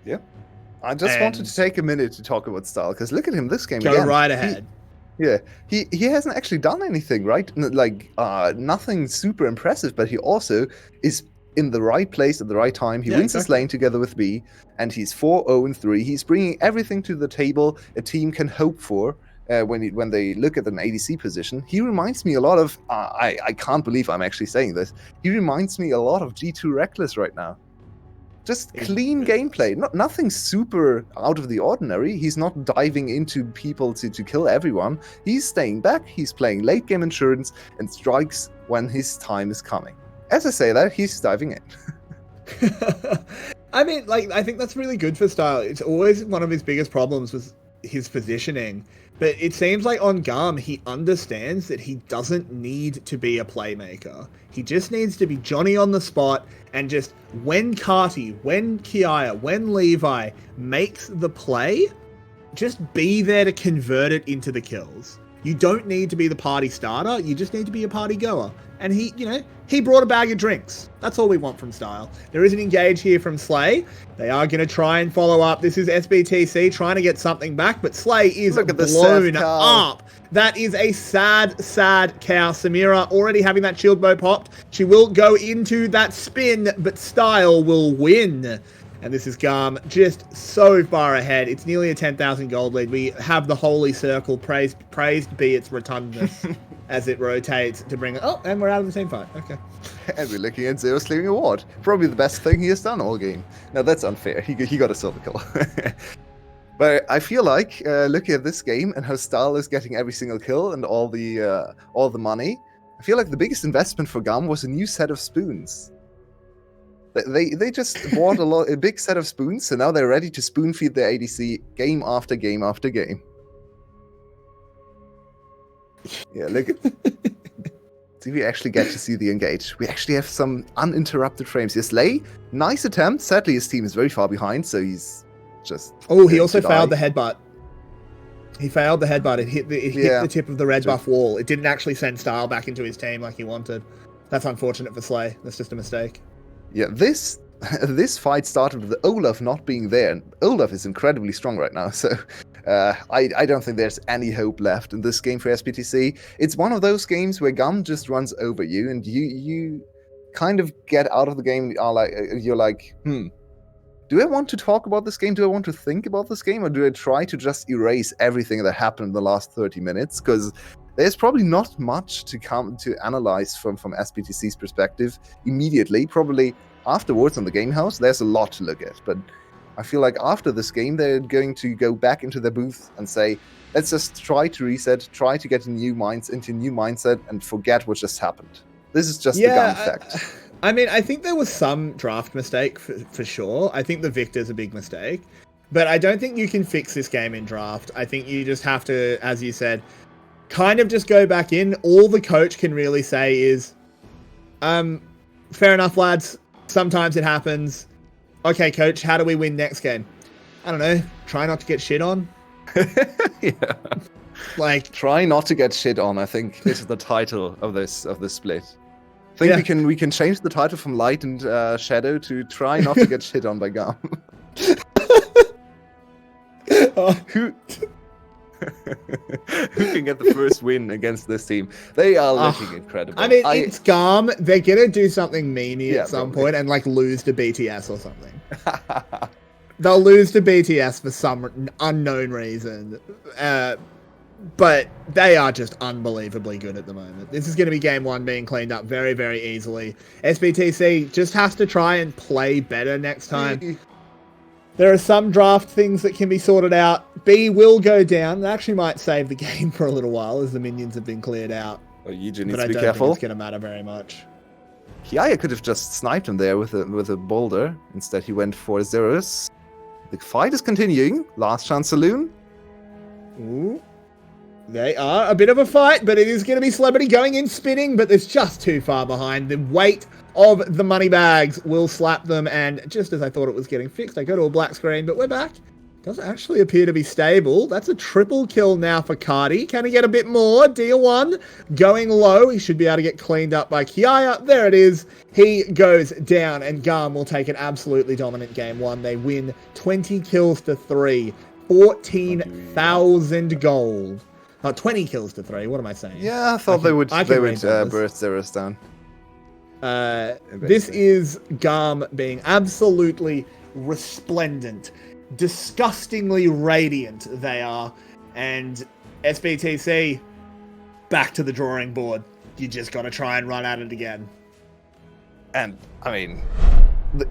Yeah. I just wanted to take a minute to talk about style, because look at him this game. Go again. right ahead. He hasn't actually done anything, right? Nothing super impressive, but he also is in the right place at the right time. He wins his lane together with B, and he's 4-0-3. He's bringing everything to the table a team can hope for when they look at an ADC position, he reminds me a lot of. I can't believe I'm actually saying this. He reminds me a lot of G2 Reckless right now. Just clean gameplay, nothing super out of the ordinary. He's not diving into people to kill everyone. He's staying back, he's playing late game insurance, and strikes when his time is coming. As I say that, he's diving in. I mean, like, I think that's really good for Style. It's always one of his biggest problems was his positioning. But it seems like on GAM, he understands that he doesn't need to be a playmaker. He just needs to be Johnny on the spot, and just when Carty, when Kiaya, when Levi makes the play, just be there to convert it into the kills. You don't need to be the party starter, you just need to be a party goer. And he brought a bag of drinks. That's all we want from Style. There is an engage here from Slay. They are going to try and follow up. This is SBTC trying to get something back, but Slay is blown up. That is a sad, sad cow. Samira already having that shield bow popped. She will go into that spin, but Style will win. And this is GAM just so far ahead. It's nearly a 10,000 gold lead. We have the holy circle, praised be its rotundness as it rotates to bring it. Oh, and we're out of the same fight. Okay. And we're looking at Zero Sleeping Award. Probably the best thing he has done all game. Now that's unfair. He got a silver kill. But I feel like looking at this game and how Style is getting every single kill and all the money, I feel like the biggest investment for GAM was a new set of spoons. They just bought a big set of spoons, so now they're ready to spoon feed their ADC game after game after game. Yeah, look at. See, we actually get to see the engage. We actually have some uninterrupted frames. Yes, Slay, nice attempt. Sadly, his team is very far behind, so he's just. Oh, he also failed the headbutt. He failed the headbutt. It hit the tip of the red buff wall. It didn't actually send Style back into his team like he wanted. That's unfortunate for Slay. That's just a mistake. Yeah, this fight started with Olaf not being there, and Olaf is incredibly strong right now, so I don't think there's any hope left in this game for SPTC. It's one of those games where GAM just runs over you, and you kind of get out of the game, you're like, do I want to talk about this game? Do I want to think about this game? Or do I try to just erase everything that happened in the last 30 minutes? Because there's probably not much to come to analyze from SPTC's perspective immediately. Probably afterwards on the game house, there's a lot to look at. But I feel like after this game, they're going to go back into their booth and say, let's just try to reset, try to get into a new mindset and forget what just happened. This is just the GAM effect. I mean, I think there was some draft mistake for sure. I think the Victor's a big mistake. But I don't think you can fix this game in draft. I think you just have to, as you said, kind of just go back in. All the coach can really say is, fair enough, lads. Sometimes it happens. Okay, coach, how do we win next game? I don't know. Try not to get shit on. Yeah. Like, try not to get shit on, I think, is the title of this split. I think we can change the title from Light and Shadow to Try Not to Get Shit On by GAM. Who can get the first win against this team? They are looking incredible. I mean, it's GAM. They're going to do something memey at some point and like lose to BTS or something. They'll lose to BTS for some unknown reason. But they are just unbelievably good at the moment. This is going to be game one being cleaned up very, very easily. SBTC just has to try and play better next time. There are some draft things that can be sorted out. B will go down. That actually might save the game for a little while as the minions have been cleared out. Oh, Eugene needs but to be I don't careful. think it's going to matter very much. Kiaya could have just sniped him there with a boulder. Instead, he went for Zeros. The fight is continuing. Last chance saloon. Ooh. They are a bit of a fight, but it is going to be Celebrity going in spinning, but it's just too far behind. The weight of the money bags will slap them, and just as I thought it was getting fixed, I go to a black screen, but we're back. Does actually appear to be stable. That's a triple kill now for Cardi. Can he get a bit more? Deal one going low. He should be able to get cleaned up by Kiaya. There it is. He goes down, and GAM will take an absolutely dominant game one. They win 20 kills to 3, 14,000 gold. 20 kills to 3. What am I saying? Yeah, I thought they would burst Zeros down. This is GAM being absolutely resplendent, disgustingly radiant they are, and SBTC, back to the drawing board. You just got to try and run at it again. And, I mean,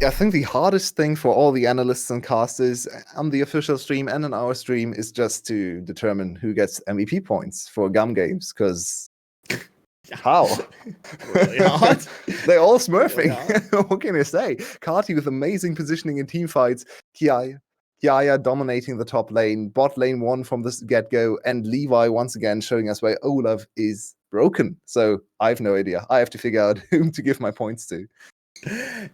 I think the hardest thing for all the analysts and casters on the official stream and on our stream is just to determine who gets MVP points for GAM games, because how? Really hard. They're all smurfing. Really what can I say? Kati with amazing positioning in team fights, Kiaya dominating the top lane, bot lane 1 from the get-go, and Levi once again showing us why Olaf is broken. So I have no idea. I have to figure out whom to give my points to.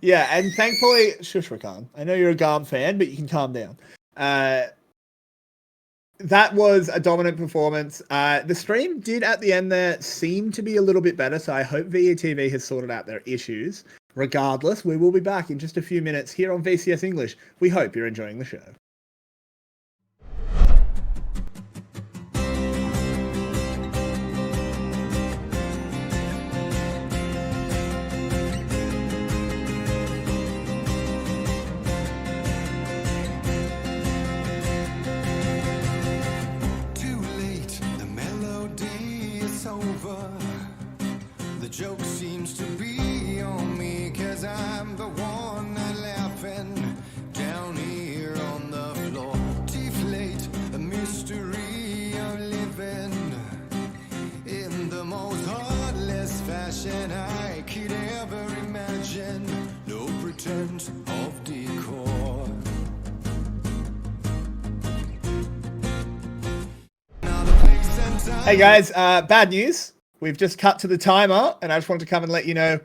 Yeah, and thankfully, shush, Rakan. I know you're a GAM fan, but you can calm down. That was a dominant performance. The stream did at the end there seem to be a little bit better, so I hope VETV has sorted out their issues. Regardless, we will be back in just a few minutes here on VCS English. We hope you're enjoying the show. Joke seems to be on me, 'cause I'm the one laughing down here on the floor. Deflate, a mystery of living in the most heartless fashion I could ever imagine. No pretense of decor. Hey guys, bad news. We've just cut to the timer, and I just wanted to come and let you know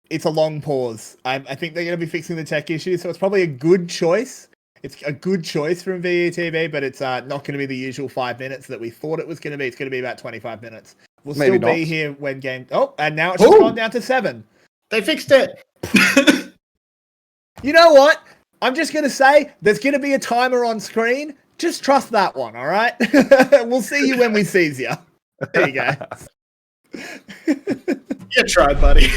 it's a long pause. I think they're going to be fixing the tech issue, so it's probably a good choice. It's a good choice from VETV, but it's not going to be the usual 5 minutes that we thought it was going to be. It's going to be about 25 minutes. We'll Maybe still not. be here when game... Oh, and now it's just gone down to 7. They fixed it. You know what? I'm just going to say there's going to be a timer on screen. Just trust that one, all right? We'll see you when we sees you. There you go. You tried, buddy.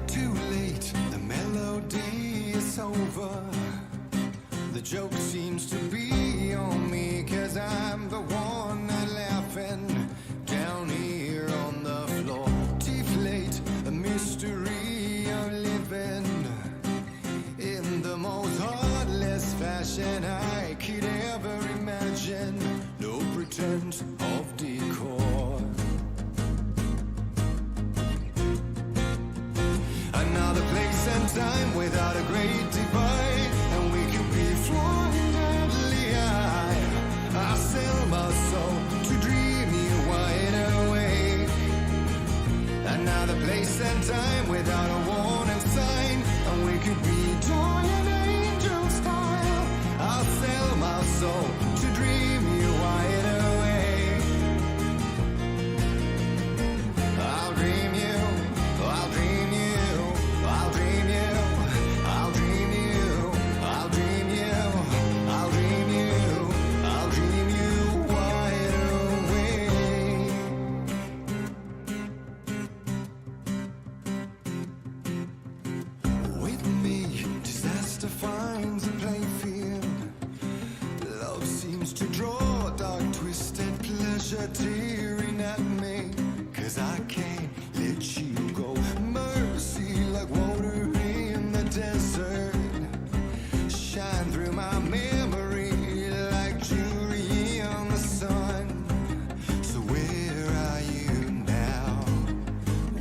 Too late, the melody is over. The joke seems to be on me, 'cause I'm the one laughing down here on the floor. Deflate, a mystery of living in the most heartless fashion I could ever imagine. No pretense of decor. Another place and time without a great divide, and we could be flying deadly high. I sell my soul to dream you wide awake. Another place and time without a warning sign, and we could be joining angel style. I'll sell my soul to dream you wide awake. I'll dream you, I'll dream you, I'll dream you, I'll dream you, I'll dream you, I'll dream you, I'll dream you wide awake. With me, disaster finds a playfield. Love seems to draw dark, twisted pleasure tearing at me, 'cause I can't let you go. Mercy like water in the desert, shine through my memory like jewelry on the sun. So where are you now?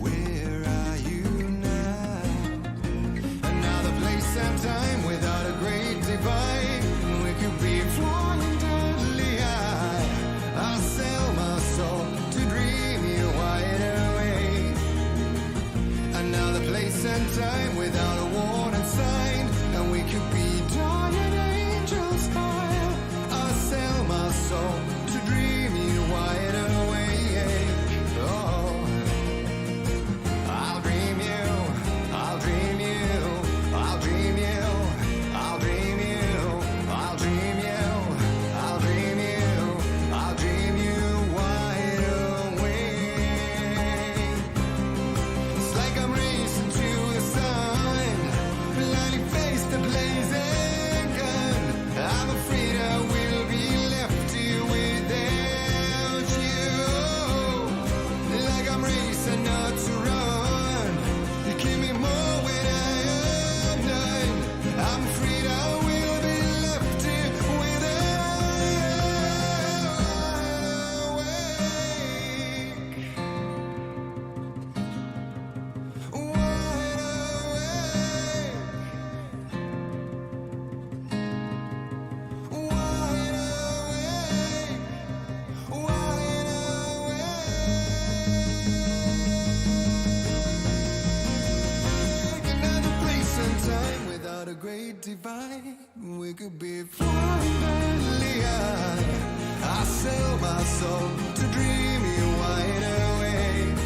Where are you now? Another place and time without a great divide, we could be flying deadly high. I sell my soul to dream you wide awake. Another place and time without a warning sign, and we could be dying angel style. I sell my soul to dream you wide awake. Oh, I'll dream you, I'll dream you, I'll dream you, I'll dream you, I'll dream you, I'll dream you, I'll dream you the great divide. We could be flying madly high. I sell my soul to dream you wide awake.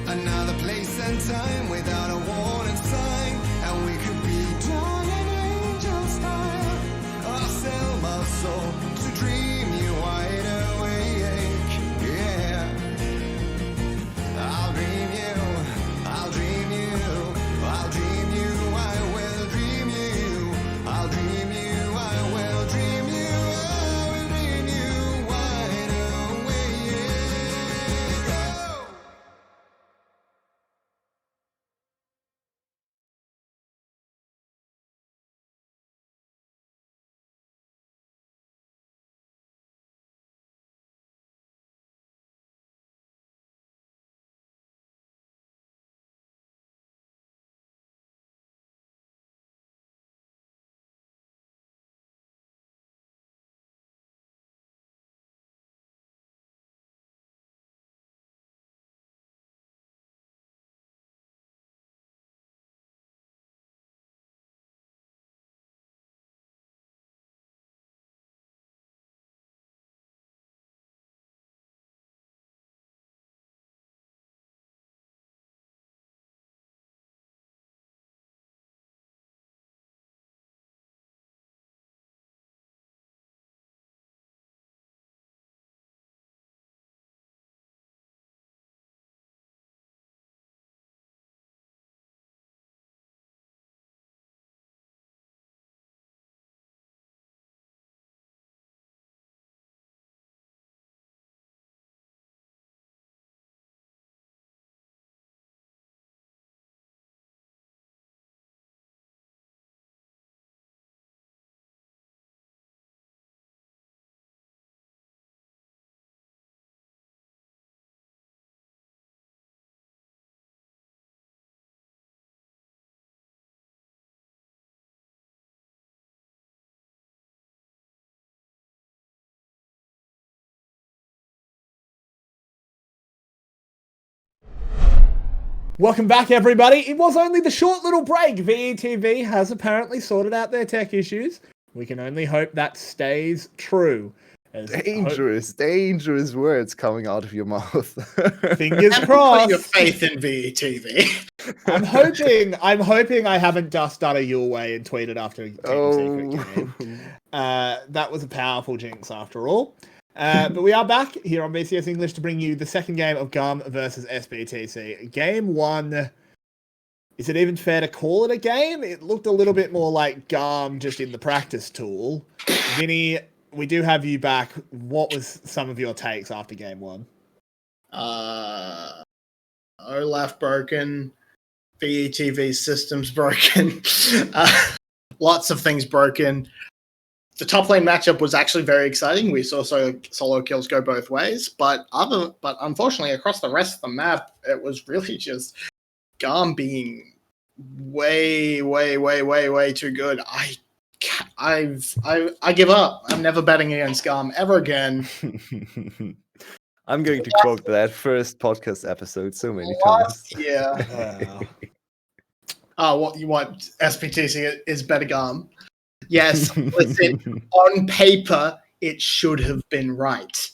Another place and time without a warning sign, and we could be drawn an angel style. I sell my soul to dream you wide awake. Yeah, I'll dream you, I'll dream you, I'll dream you, I will dream you, I'll dream you, I will dream you, I will dream you wide awake. Oh! Welcome back, everybody. It was only the short little break. VETV has apparently sorted out their tech issues. We can only hope that stays true. As Dangerous words coming out of your mouth. Fingers Put your crossed. faith in VETV. I'm hoping I haven't just done a your way and tweeted after Team Secret game. That was a powerful jinx after all. But we are back here on VCS English to bring you the second game of GAM versus SBTC. Game 1. Is it even fair to call it a game? It looked a little bit more like GAM just in the practice tool. Vinny, we do have you back. What was some of your takes after game 1? Olaf broken. VETV systems broken. Lots of things broken. The top lane matchup was actually very exciting. We saw solo kills go both ways, but unfortunately across the rest of the map, it was really just GAM being way too good. I give up. I'm never betting against GAM ever again. I'm going to quote that first podcast episode so many times. Yeah. What you want? SPTC is better GAM. Yes, listen, on paper, it should have been right.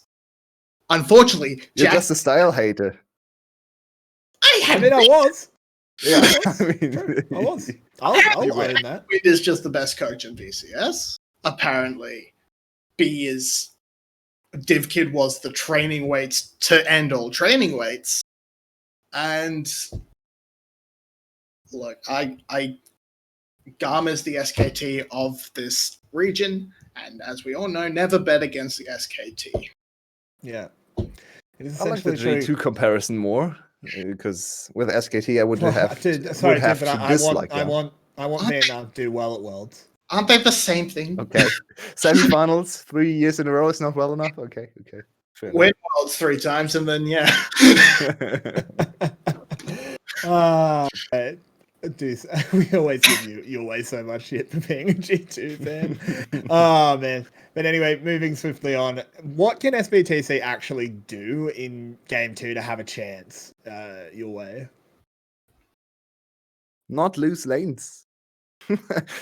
Unfortunately, You're just a style hater. I was. Yeah, I was. I'll own that. Wind is just the best coach in VCS. Apparently, DivKid was the training weights to end all training weights. And look, GAM is the SKT of this region, and as we all know, never bet against the SKT. Yeah. It is I like the essentially true. G2 comparison more, because with SKT I would Well, have to I dislike them. want Vietnam to do well at Worlds. Aren't they the same thing? Okay. Semifinals 3 years in a row is not well enough? Okay. Fair Win Worlds 3 times, and then, yeah. We always give you always so much shit for being a G2 fan. Oh, man. But anyway, moving swiftly on, what can SBTC actually do in Game 2 to have a chance your way? Not lose lanes.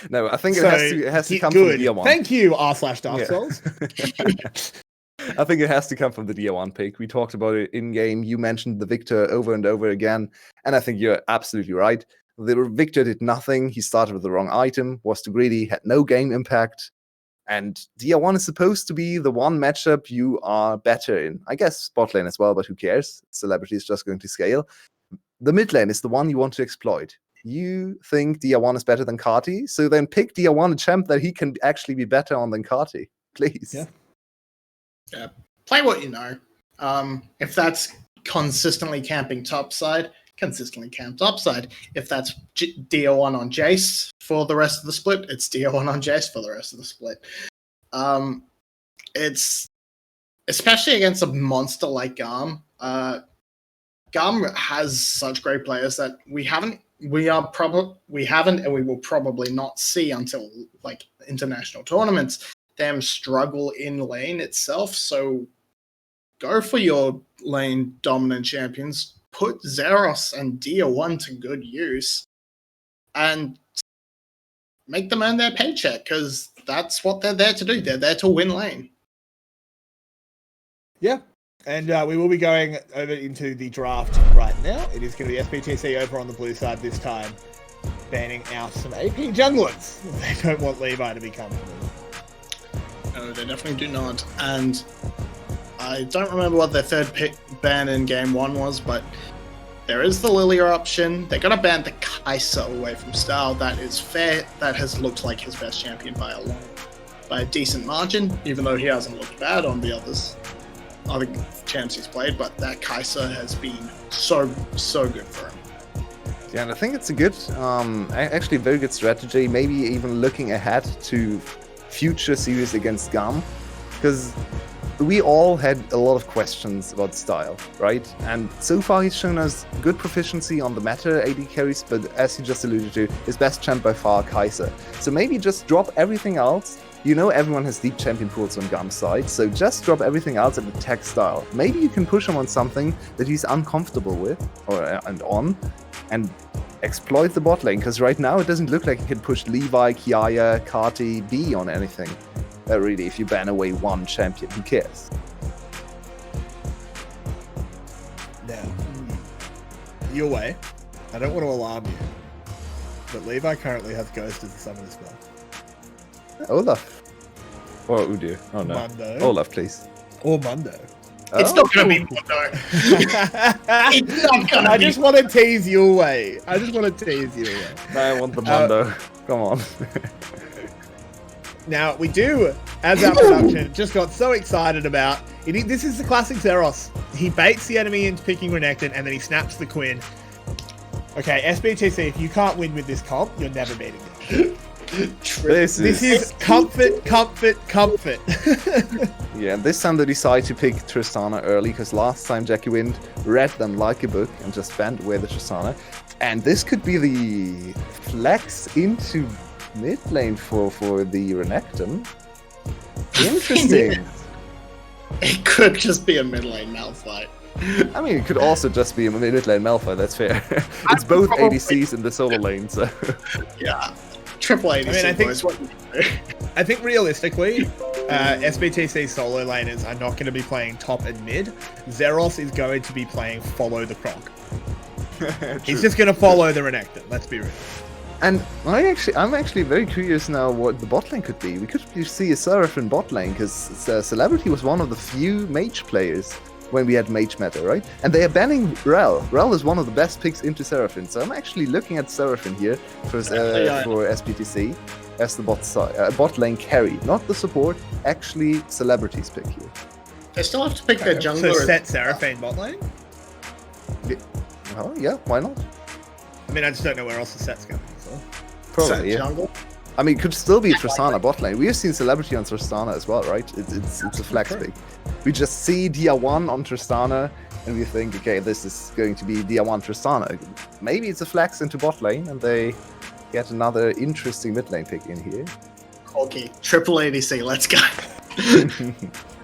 No, I think So, it has to come good. from the DR1. Thank you, r/Dark Souls. I think it has to come from the DR1 pick. We talked about it in game. You mentioned the Victor over and over again, and I think you're absolutely right. The Victor did nothing. He started with the wrong item, was too greedy, had no game impact. And DR1 is supposed to be the one matchup you are better in. I guess bot lane as well, but who cares? Celebrity is just going to scale. The mid lane is the one you want to exploit. You think DR1 is better than Kati, so then pick DR1 a champ that he can actually be better on than Kati. Please. Yeah. Play what you know. If that's consistently camping topside, consistently camp topside. If that's DR1 on Jace for the rest of the split, it's DR1 on Jace for the rest of the split. It's especially against a monster like GAM. GAM has such great players that we haven't and we will probably not see until like international tournaments them struggle in lane itself. So go for your lane dominant champions, put Zeros and DR1 to good use, and make them earn their paycheck, because that's what they're there to do. They're there to win lane. Yeah. And we will be going over into the draft right now. It is going to be SBTC over on the blue side this time, banning out some AP junglers. They don't want Levi to be comfortable. No, they definitely do not. And I don't remember what their third pick ban in game 1 was, but there is the Lilia option. They're going to ban the Kai'Sa away from Style. That is fair. That has looked like his best champion by a decent margin, even though he hasn't looked bad on the other champs he's played, but that Kai'Sa has been so good for him. Yeah, and I think it's a good, actually very good strategy, maybe even looking ahead to future series against GAM, because we all had a lot of questions about Style, right? And so far he's shown us good proficiency on the meta AD carries, but as you just alluded to, his best champ by far, Kai'Sa. So maybe just drop everything else. You know everyone has deep champion pools on GAM's side, so just drop everything else and attack Style. Maybe you can push him on something that he's uncomfortable with, and exploit the bot lane, because right now it doesn't look like he can push Levi, Kiaya, Kati, B on anything. Really, if you ban away one champion, who cares? Now, your way. I don't want to alarm you, but Levi currently has Ghost as a summon spell. Olaf. Or Udyr. Oh no. Mundo. Olaf, please. Or Mundo. It's not going to be Mundo. It's not going to be. I just want to tease you away. I want the Mundo. Come on. Now, we do, as our production just got so excited about, this is the classic Zeros. He baits the enemy into picking Renekton, and then he snaps the Quinn. Okay, SBTC, if you can't win with this comp, you're never beating it. This is comfort. Yeah, and this time they decide to pick Tristana early, because last time Jackie Wind read them like a book and just banned away the Tristana. And this could be the flex into mid lane for the Renekton. Interesting. It could just be a mid lane Malphite. I mean, it could also just be a mid lane Malphite, that's fair. It's both ADCs in the solo lane, so... Yeah. Triple ADC. I think realistically, SBTC solo laners are not going to be playing top and mid. Zeros is going to be playing follow the Croc. He's just going to follow the Renekton, let's be real. And I'm actually very curious now what the bot lane could be. We could see a Seraphine bot lane, because Celebrity was one of the few mage players when we had mage meta, right? And they are banning Rel. Rel is one of the best picks into Seraphine, so I'm actually looking at Seraphine here for SBTC as the bot lane carry, not the support, actually Celebrity's pick here. They still have to pick their jungler. So set Seraphine bot lane? Oh, yeah, why not? I mean, I just don't know where else the set's going. So. Probably, Set yeah. jungle. I mean, it could still be Tristana bot lane. We have seen Celebrity on Tristana as well, right? It's a flex pick. We just see DR1 on Tristana, and we think, okay, this is going to be DR1 Tristana. Maybe it's a flex into bot lane, and they get another interesting mid lane pick in here. Okay, triple ADC, let's go.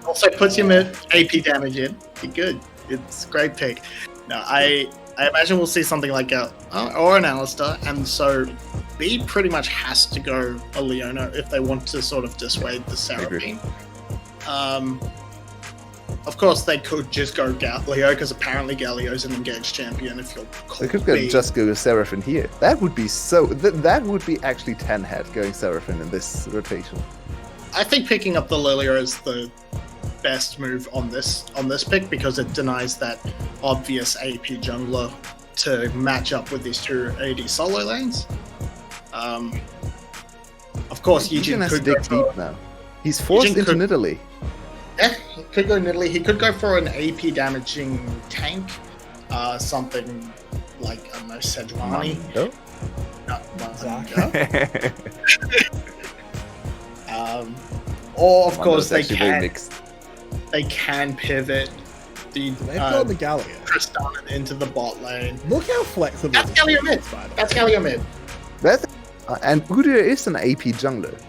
Also puts your AP damage in. Be good. It's a great pick. No, I imagine we'll see something like or an Alistar, and so B pretty much has to go a Leona if they want to sort of dissuade the Seraphine. Of course, they could just go Galio, because apparently Galio's an engaged champion if you're They could just go Seraphine here. That would be that would be actually 10 head going Seraphine in this rotation. I think picking up the Lilia is the best move on this pick, because it denies that obvious AP jungler to match up with these two AD solo lanes. Of course, Yijin has to could go dig deep now. He's forced Yijin into could- Nidalee. Yeah, he could go Nidalee. He could go for an AP damaging tank, something like, I don't know, Sejuani. No? Or of course That's they actually very can mixed. Pivot the They've got the Galio. Tristana into the bot lane. Look how flexible. That's Galio mid. That's Galio mid. And Udyr is an AP jungler.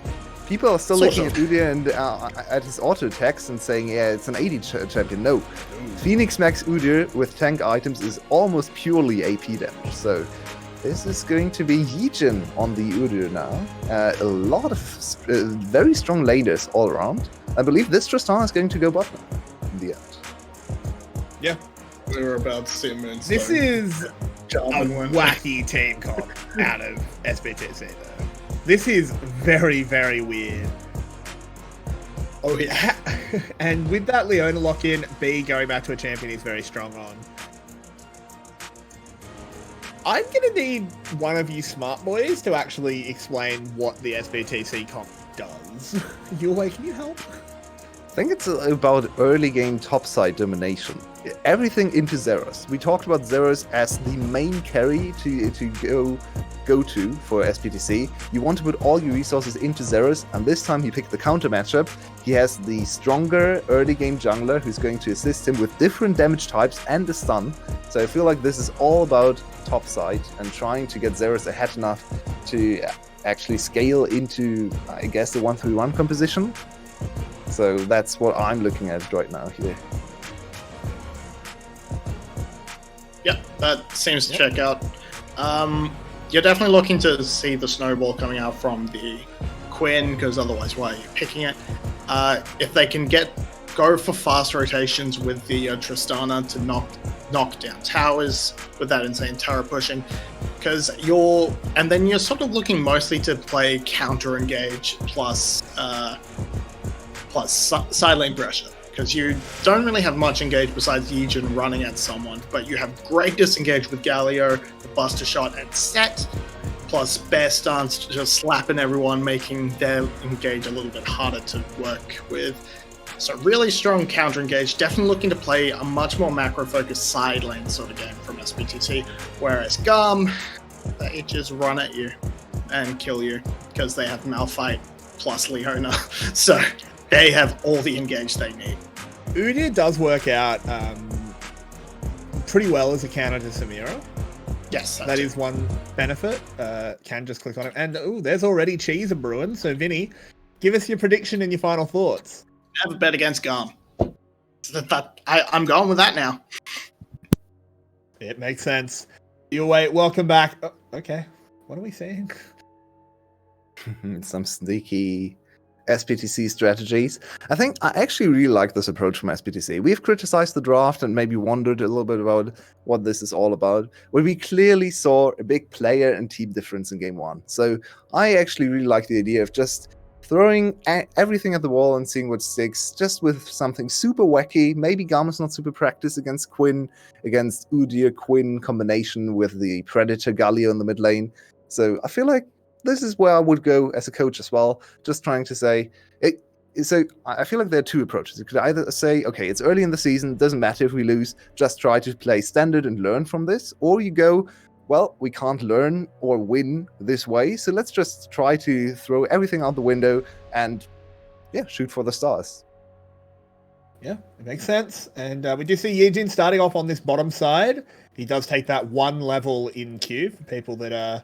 People are still Sort looking of. at Udyr and at his auto attacks and saying, yeah, it's an AD champion. No. Phoenix Max Udyr with tank items is almost purely AP damage. So this is going to be Yijin on the Udyr now. A lot of very strong laners all around. I believe this Tristana is going to go bottom in the end. Yeah. We were about to see a moonstone. This is a Jarvan win. wacky team comp out of SBTC though. This is very, very weird. Oh yeah. And with that Leona lock-in, B going back to a champion he's very strong on. I'm going to need one of you smart boys to actually explain what the SBTC comp does. Yue, can you help? I think it's about early game topside domination. Everything into Zeros. We talked about Zeros as the main carry to go to for SPTC. You want to put all your resources into Zeros, and this time he picked the counter matchup. He has the stronger early game jungler who's going to assist him with different damage types and the stun. So I feel like this is all about topside and trying to get Zeros ahead enough to actually scale into, I guess, the 1-3-1 composition. So that's what I'm looking at right now here. Yep, that seems to check out. You're definitely looking to see the snowball coming out from the Quinn, because otherwise, why are you picking it? If they can go for fast rotations with the Tristana to knock down towers with that insane tower pushing, because then you're sort of looking mostly to play counter engage plus side lane pressure, because you don't really have much engage besides Yijin running at someone, but you have great disengage with Galio, the Buster Shot and Set, plus Bear Stance just slapping everyone, making their engage a little bit harder to work with. So really strong counter engage, definitely looking to play a much more macro focused side lane sort of game from SBTC, whereas GAM, they just run at you and kill you because they have Malphite plus Leona. So they have all the engage they need. Udyr does work out pretty well as a counter to Samira. Yes, That is one benefit. Can just click on it. And there's already cheese a brewing. So Vinny, give us your prediction and your final thoughts. Have a bet against GAM. I'm going with that now. It makes sense. You wait, welcome back. Oh, okay. What are we saying? Some sneaky SPTC strategies. I actually really like this approach from SPTC. We've criticized the draft and maybe wondered a little bit about what this is all about, where we clearly saw a big player and team difference in game one. So I actually really like the idea of just throwing everything at the wall and seeing what sticks, just with something super wacky. Maybe GAM is not super practiced against Quinn, against Udyr Quinn combination with the Predator Galio in the mid lane. So I feel like this is where I would go as a coach as well, just trying to say it. So I feel like there are two approaches. You could either say, okay, it's early in the season, doesn't matter if we lose, just try to play standard and learn from this, or you go, well, we can't learn or win this way, so let's just try to throw everything out the window and, shoot for the stars. Yeah, it makes sense. And we do see Yijin starting off on this bottom side. He does take that one level in queue for people that are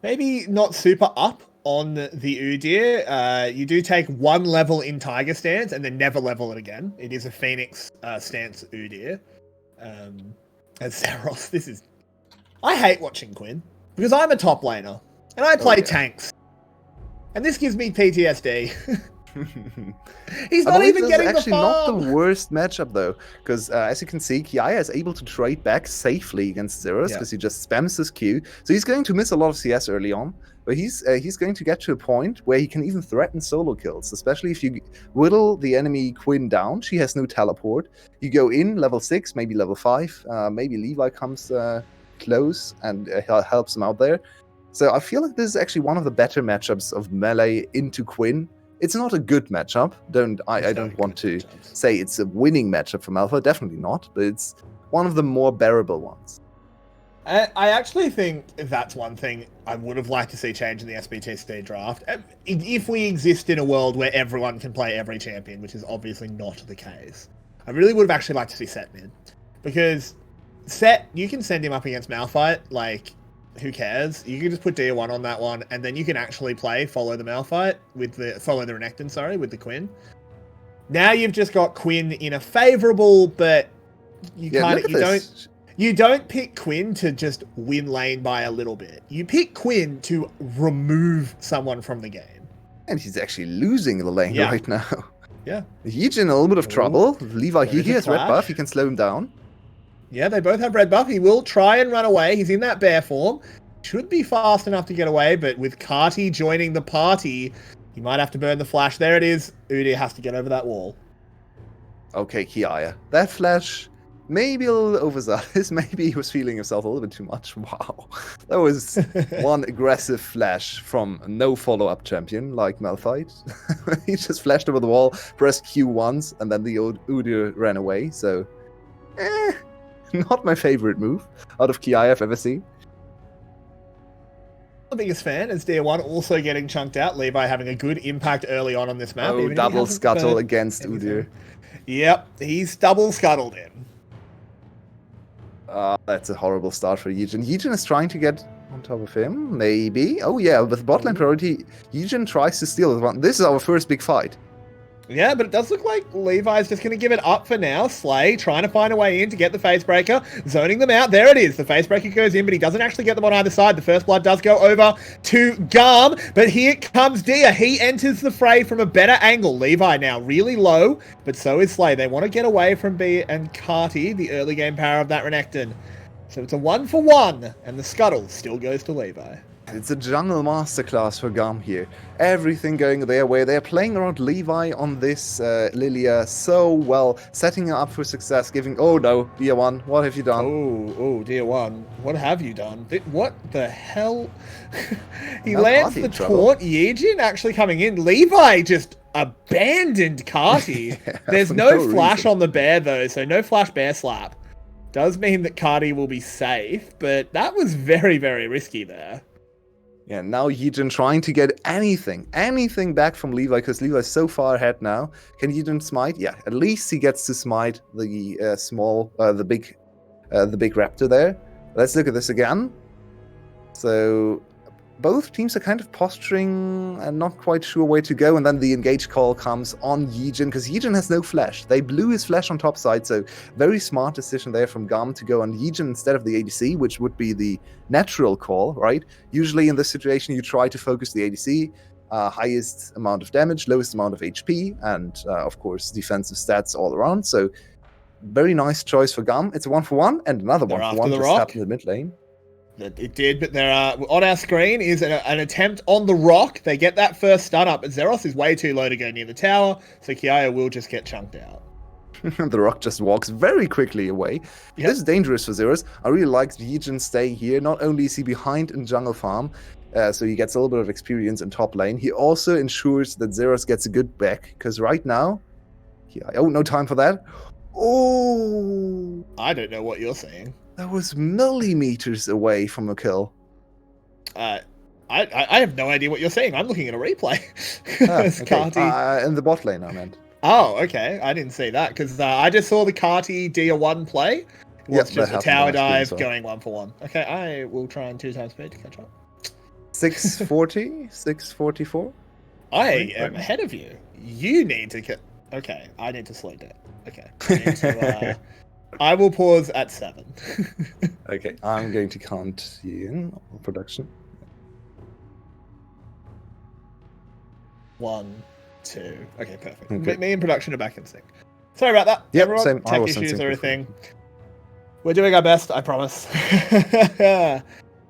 maybe not super up on the Udyr. You do take one level in Tiger stance and then never level it again. It is a Phoenix stance Udyr. As Zeros, I hate watching Quinn because I'm a top laner And I play yeah. tanks. And this gives me PTSD. He's I not believe even this getting is actually the not farm. the worst matchup though, because as you can see, Kiaya is able to trade back safely against Zeros because he just spams his Q. So he's going to miss a lot of CS early on, but he's going to get to a point where he can even threaten solo kills, especially if you whittle the enemy Quinn down. She has no teleport. You go in level 6, maybe level 5, maybe Levi comes close and helps him out there. So I feel like this is actually one of the better matchups of Melee into Quinn. It's not a good matchup. I don't want to say it's a winning matchup for Malphite. Definitely not. But it's one of the more bearable ones. I actually think that's one thing I would have liked to see change in the SBTC draft. If we exist in a world where everyone can play every champion, which is obviously not the case, I really would have actually liked to see Set mid. Because Set, you can send him up against Malphite, like, who cares? You can just put Dia 1 on that one, and then you can actually follow the Malphite follow the Renekton, with the Quinn. Now you've just got Quinn in a favourable, but you don't pick Quinn to just win lane by a little bit. You pick Quinn to remove someone from the game. And he's actually losing the lane right now. Yeah. Yijin in a little bit of trouble. Levi he has red clash. buff. He can slow him down. Yeah, they both have red buff. He will try and run away. He's in that bear form. Should be fast enough to get away, but with Kati joining the party, he might have to burn the flash. There it is. Udyr has to get over that wall. Okay, Kiaya. That flash, maybe a little overzealous. Maybe he was feeling himself a little bit too much. Wow. That was one aggressive flash from no follow-up champion like Malphite. He just flashed over the wall, pressed Q once, and then the Udyr ran away. So, not my favorite move out of Kiaya I've ever seen. The biggest fan is Dia 1 also getting chunked out. Levi having a good impact early on this map. Oh, double scuttle against Udyr. Yep, he's double scuttled in. That's a horrible start for Yijin. Yijin is trying to get on top of him, maybe. Oh yeah, with bot lane priority, Yijin tries to steal this one. This is our first big fight. Yeah, but it does look like Levi's just going to give it up for now. Slay trying to find a way in to get the face breaker, zoning them out. There it is. The face breaker goes in, but he doesn't actually get them on either side. The first blood does go over to GAM, but here comes Dia. He enters the fray from a better angle. Levi now really low, but so is Slay. They want to get away from B and Kati, the early game power of that Renekton. So it's a 1-for-1, and the scuttle still goes to Levi. It's a jungle masterclass for GAM here. Everything going their way. They're playing around Levi on this Lilia so well, setting her up for success, giving... Oh no, Dia 1, what have you done? Oh, Dia 1, what have you done? What the hell? He lands the taunt. Yijin actually coming in. Levi just abandoned Kati. There's no flash on the bear though, so no flash bear slap. Does mean that Kati will be safe, but that was very, very risky there. Yeah, now Yijin trying to get anything back from Levi, because Levi's so far ahead now. Can Yijin smite? Yeah, at least he gets to smite the big raptor there. Let's look at this again. So both teams are kind of posturing and not quite sure where to go, and then the engage call comes on Yijin, because Yijin has no flash. They blew his flash on top side, so very smart decision there from GAM to go on Yijin instead of the ADC, which would be the natural call, right? Usually in this situation, you try to focus the ADC, highest amount of damage, lowest amount of HP, and of course, defensive stats all around. So very nice choice for GAM. It's a 1-for-1, and another 1-for-1 just happened in the mid lane. It did, but there are on our screen is an attempt on the rock. They get that first stun up, but Zeros is way too low to go near the tower, so Kiaya will just get chunked out. The rock just walks very quickly away. Yep. This is dangerous for Zeros. I really like Yijin stay here. Not only is he behind in jungle farm, so he gets a little bit of experience in top lane, he also ensures that Zeros gets a good back, because right now, no time for that. Oh! I don't know what you're saying. That was millimeters away from a kill. I have no idea what you're saying. I'm looking at a replay. Okay. In the bot lane, I meant. Oh, okay. I didn't see that, because I just saw the Kati Dia 1 play. It was just a tower dive going 1-for-1. Okay, I will try and 2 times speed to catch up. 640? 644? I am ahead of you. You need to... Okay, I need to slow down. Okay. I need to... I will pause at 7. Okay, I'm going to count you in production. 1, 2. Okay, perfect. Okay. Me and production are back in sync. Sorry about that. Yep, everyone. same. I Tech was in issues, sync everything. We're doing our best, I promise.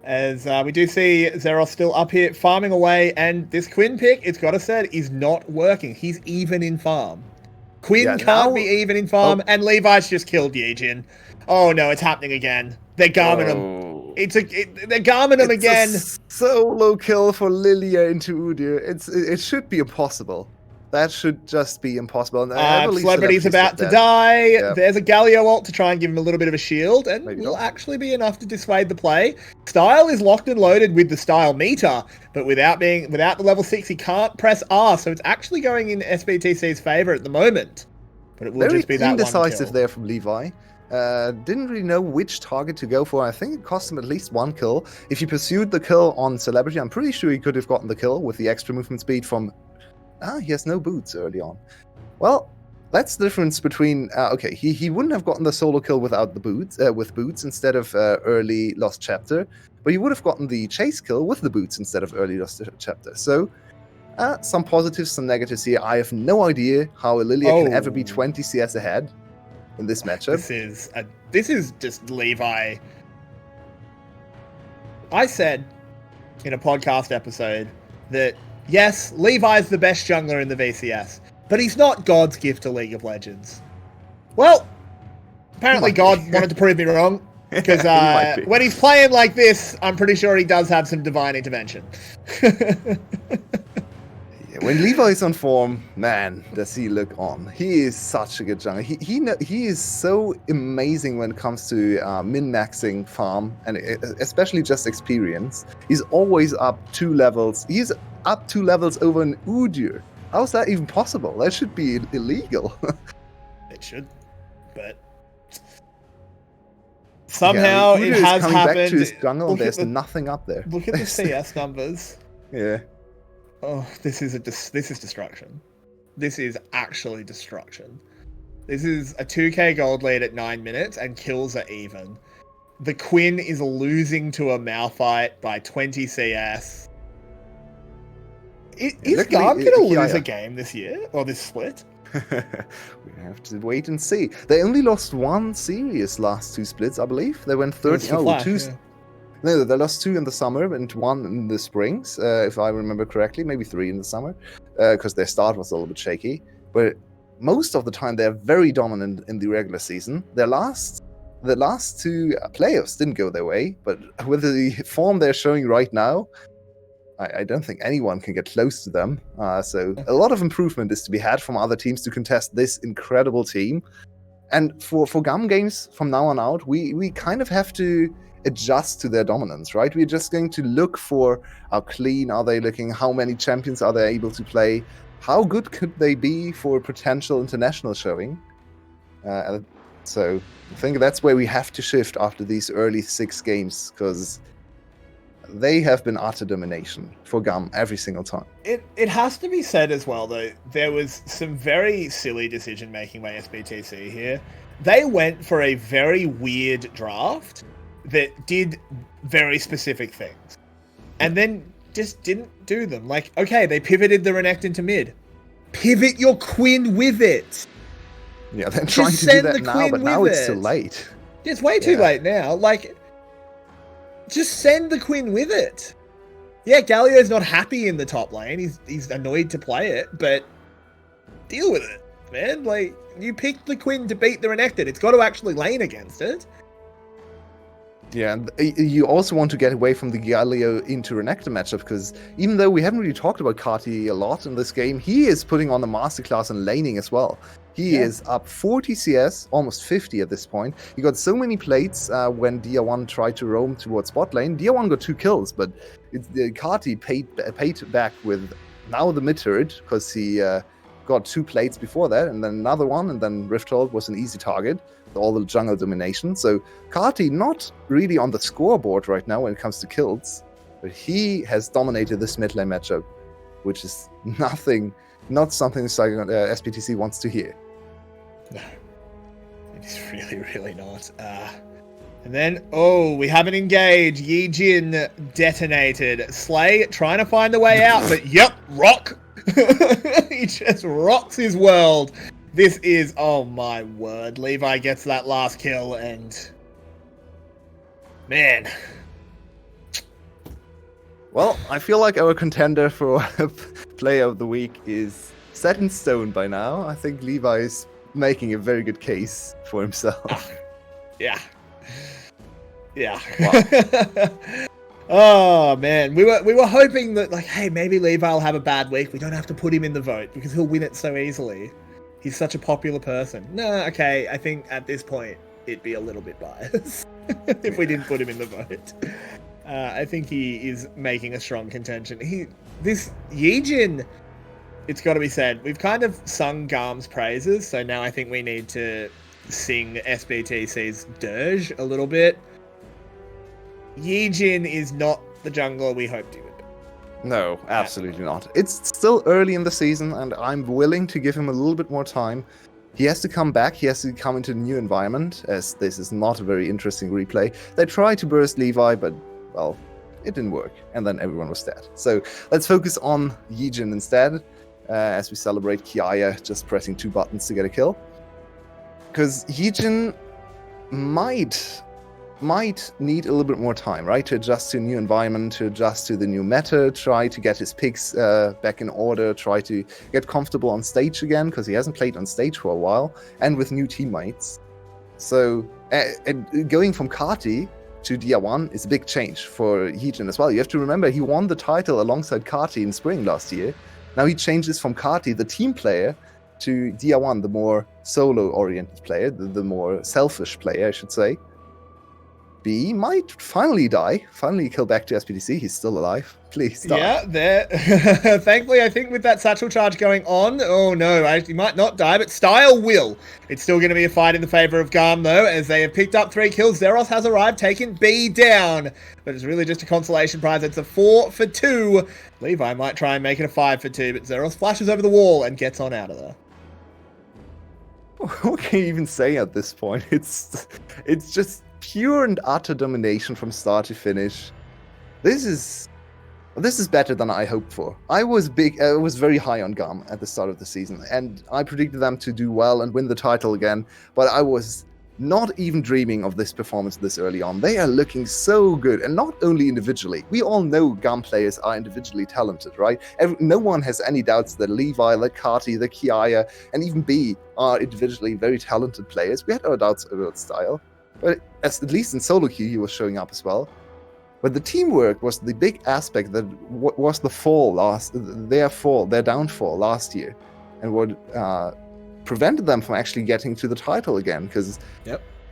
As we do see Zeros still up here farming away, and this Quinn pick, it's got to said, is not working. He's even in farm. Quinn can't be even in farm, and Levi's just killed Yejin. Oh no, it's happening again. They're garming him. They're garming him again. A solo kill for Lilia into Udyr. It should be impossible. That should just be impossible. And I believe Celebrity's about to die. Yep. There's a Galio ult to try and give him a little bit of a shield, and will actually be enough to dissuade the play. Style is locked and loaded with the style meter, but without the level 6, he can't press R, so it's actually going in SBTC's favor at the moment. But it will just be that one kill. Very indecisive there from Levi. Didn't really know which target to go for. I think it cost him at least 1 kill. If he pursued the kill on Celebrity, I'm pretty sure he could have gotten the kill with the extra movement speed from... he has no boots early on. Well, that's the difference between... okay, he wouldn't have gotten the solo kill without the boots, with boots instead of early Lost Chapter, but he would have gotten the chase kill with the boots instead of early Lost Chapter. So, some positives, some negatives here. I have no idea how Lilia can ever be 20 CS ahead in this matchup. This is just Levi. I said in a podcast episode that yes, Levi's the best jungler in the VCS, but he's not God's gift to League of Legends. Well, apparently God wanted to prove me wrong, because when he's playing like this, I'm pretty sure he does have some divine intervention. When Levi is on form, man, does he look on. He is such a good jungler. He is so amazing when it comes to min-maxing farm, and especially just experience. He's always up 2 levels. He's up 2 levels over an Udyr. How is that even possible? That should be illegal. It should, but somehow it has coming happened. Back to his jungle, there's nothing up there. Look at the CS numbers. Yeah. Oh, this is destruction. This is actually destruction. This is a 2k gold lead at 9 minutes, and kills are even. The Quinn is losing to a Malphite by 20 CS. Is GAM going to lose a game this year, or this split? We have to wait and see. They only lost 1 series last 2 splits, I believe. They went 30. No, they lost 2 in the summer and 1 in the springs, if I remember correctly. Maybe 3 in the summer, because their start was a little bit shaky. But most of the time, they're very dominant in the regular season. The last 2 playoffs didn't go their way, but with the form they're showing right now, I don't think anyone can get close to them. So a lot of improvement is to be had from other teams to contest this incredible team. And for GAM games from now on out, we kind of have to adjust to their dominance, right? We're just going to look for how clean are they looking, how many champions are they able to play, how good could they be for a potential international showing. So I think that's where we have to shift after these early 6 games, because they have been utter domination for GAM every single time. It has to be said as well, though, there was some very silly decision making by SBTC here. They went for a very weird draft that did very specific things, and then just didn't do them. Like, okay, they pivoted the Renekton into mid. Pivot your Quinn with it. Yeah, they're trying to do that now, but now it's too late. It's way too late now. Like, just send the Quinn with it. Yeah, Galio's not happy in the top lane. He's annoyed to play it, but deal with it, man. Like, you picked the Quinn to beat the Renekton. It's got to actually lane against it. Yeah, and you also want to get away from the Galio into Renekton matchup, because even though we haven't really talked about Kati a lot in this game, he is putting on a masterclass in laning as well. He is up 40 CS, almost 50 at this point. He got so many plates when Dia1 tried to roam towards bot lane. Dia1 got 2 kills, but Kati paid back with now the mid turret, because he got 2 plates before that, and then another one, and then Rifthold was an easy target. All the jungle domination. So Kati not really on the scoreboard right now when it comes to kills, but he has dominated this mid lane matchup, which is not something SPTC wants to hear. No, it is really, really not. And then, we haven't engaged. Yejin detonated. Slay trying to find a way out, but yep, Rock He just rocks his world. This is, oh my word. Levi gets that last kill and... Man. Well, I feel like our contender for Player of the Week is set in stone by now. I think Levi is making a very good case for himself. Yeah. Yeah. Wow. Oh man, we were hoping that, like, hey, maybe Levi will have a bad week. We don't have to put him in the vote because he'll win it so easily. He's such a popular person. No, okay, I think at this point it'd be a little bit biased if we didn't put him in the vote. I think he is making a strong contention. This Yijin, it's got to be said, we've kind of sung GAM's praises, so now I think we need to sing SBTC's dirge a little bit. Yijin is not the jungler we hoped he would be. No, absolutely not. It's still early in the season, and I'm willing to give him a little bit more time. He has to come back, he has to come into a new environment, as this is not a very interesting replay. They tried to burst Levi, but, well, it didn't work, and then everyone was dead. So let's focus on Yijin instead, as we celebrate Kiaya just pressing 2 buttons to get a kill. Because Yijin might need a little bit more time, right? To adjust to a new environment, to adjust to the new meta, try to get his picks back in order, try to get comfortable on stage again, because he hasn't played on stage for a while, and with new teammates. So going from Kati to Dia1 is a big change for Yijin as well. You have to remember, he won the title alongside Kati in spring last year. Now he changes from Kati, the team player, to Dia1, the more solo-oriented player, the more selfish player, I should say. B might finally die, finally kill back to SPTC. He's still alive. Please die. Yeah, there. Thankfully, I think with that satchel charge going on, oh no, he might not die, but Style will. It's still going to be a fight in the favor of GAM, though, as they have picked up 3 kills. Zeros has arrived, taken B down, but it's really just a consolation prize. It's a 4 for 2. Levi might try and make it a 5 for 2, but Zeros flashes over the wall and gets on out of there. What can you even say at this point? It's just pure and utter domination from start to finish. This is better than I hoped for. I was very high on GAM at the start of the season, and I predicted them to do well and win the title again, but I was not even dreaming of this performance this early on. They are looking so good, and not only individually. We all know GAM players are individually talented, right? No one has any doubts that Levi, the Kati, the Kiaya, and even B are individually very talented players. We had our doubts about Style, but at least in solo queue he was showing up as well. But the teamwork was the big aspect that was their downfall last year, and what prevented them from actually getting to the title again. Because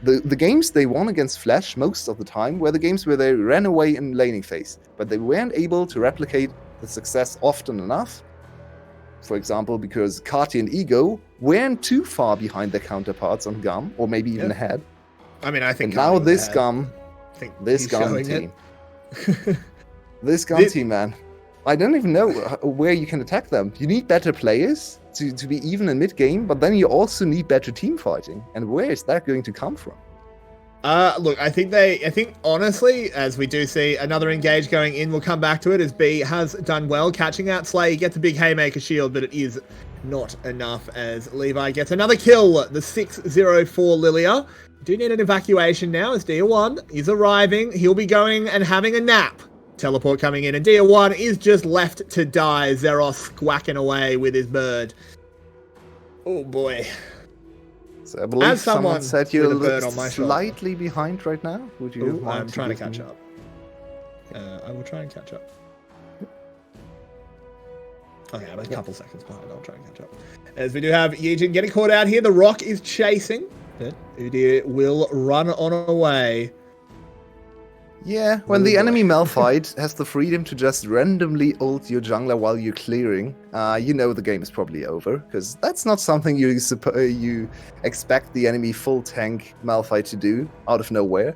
the games they won against Flash most of the time were the games where they ran away in laning phase, but they weren't able to replicate the success often enough. For example, because Kati and Ego weren't too far behind their counterparts on GAM, or maybe even ahead. I mean, I think and now this GAM team. This GAM team, man. I don't even know where you can attack them. You need better players to be even in mid-game, but then you also need better team fighting. And where is that going to come from? Look, I think honestly, as we do see another engage going in, we'll come back to it, as B has done well catching out Slay. He gets a big Haymaker shield, but it is not enough as Levi gets another kill. The 6-0 Lilia. Do need an evacuation now as Dia1 is arriving. He'll be going and having a nap. Teleport coming in, and Dia1 is just left to die. Zeros squacking away with his bird. Oh boy. So I believe someone said you're slightly shoulder. Behind right now. Would you? I'm trying to catch up. I will try and catch up. Okay, I'm a couple seconds behind. I'll try and catch up. As we do have Yijin getting caught out here. The Rock is chasing. But Udyr will run on away. Yeah, when the enemy Malphite has the freedom to just randomly ult your jungler while you're clearing, you know the game is probably over, because that's not something you expect the enemy full tank Malphite to do out of nowhere.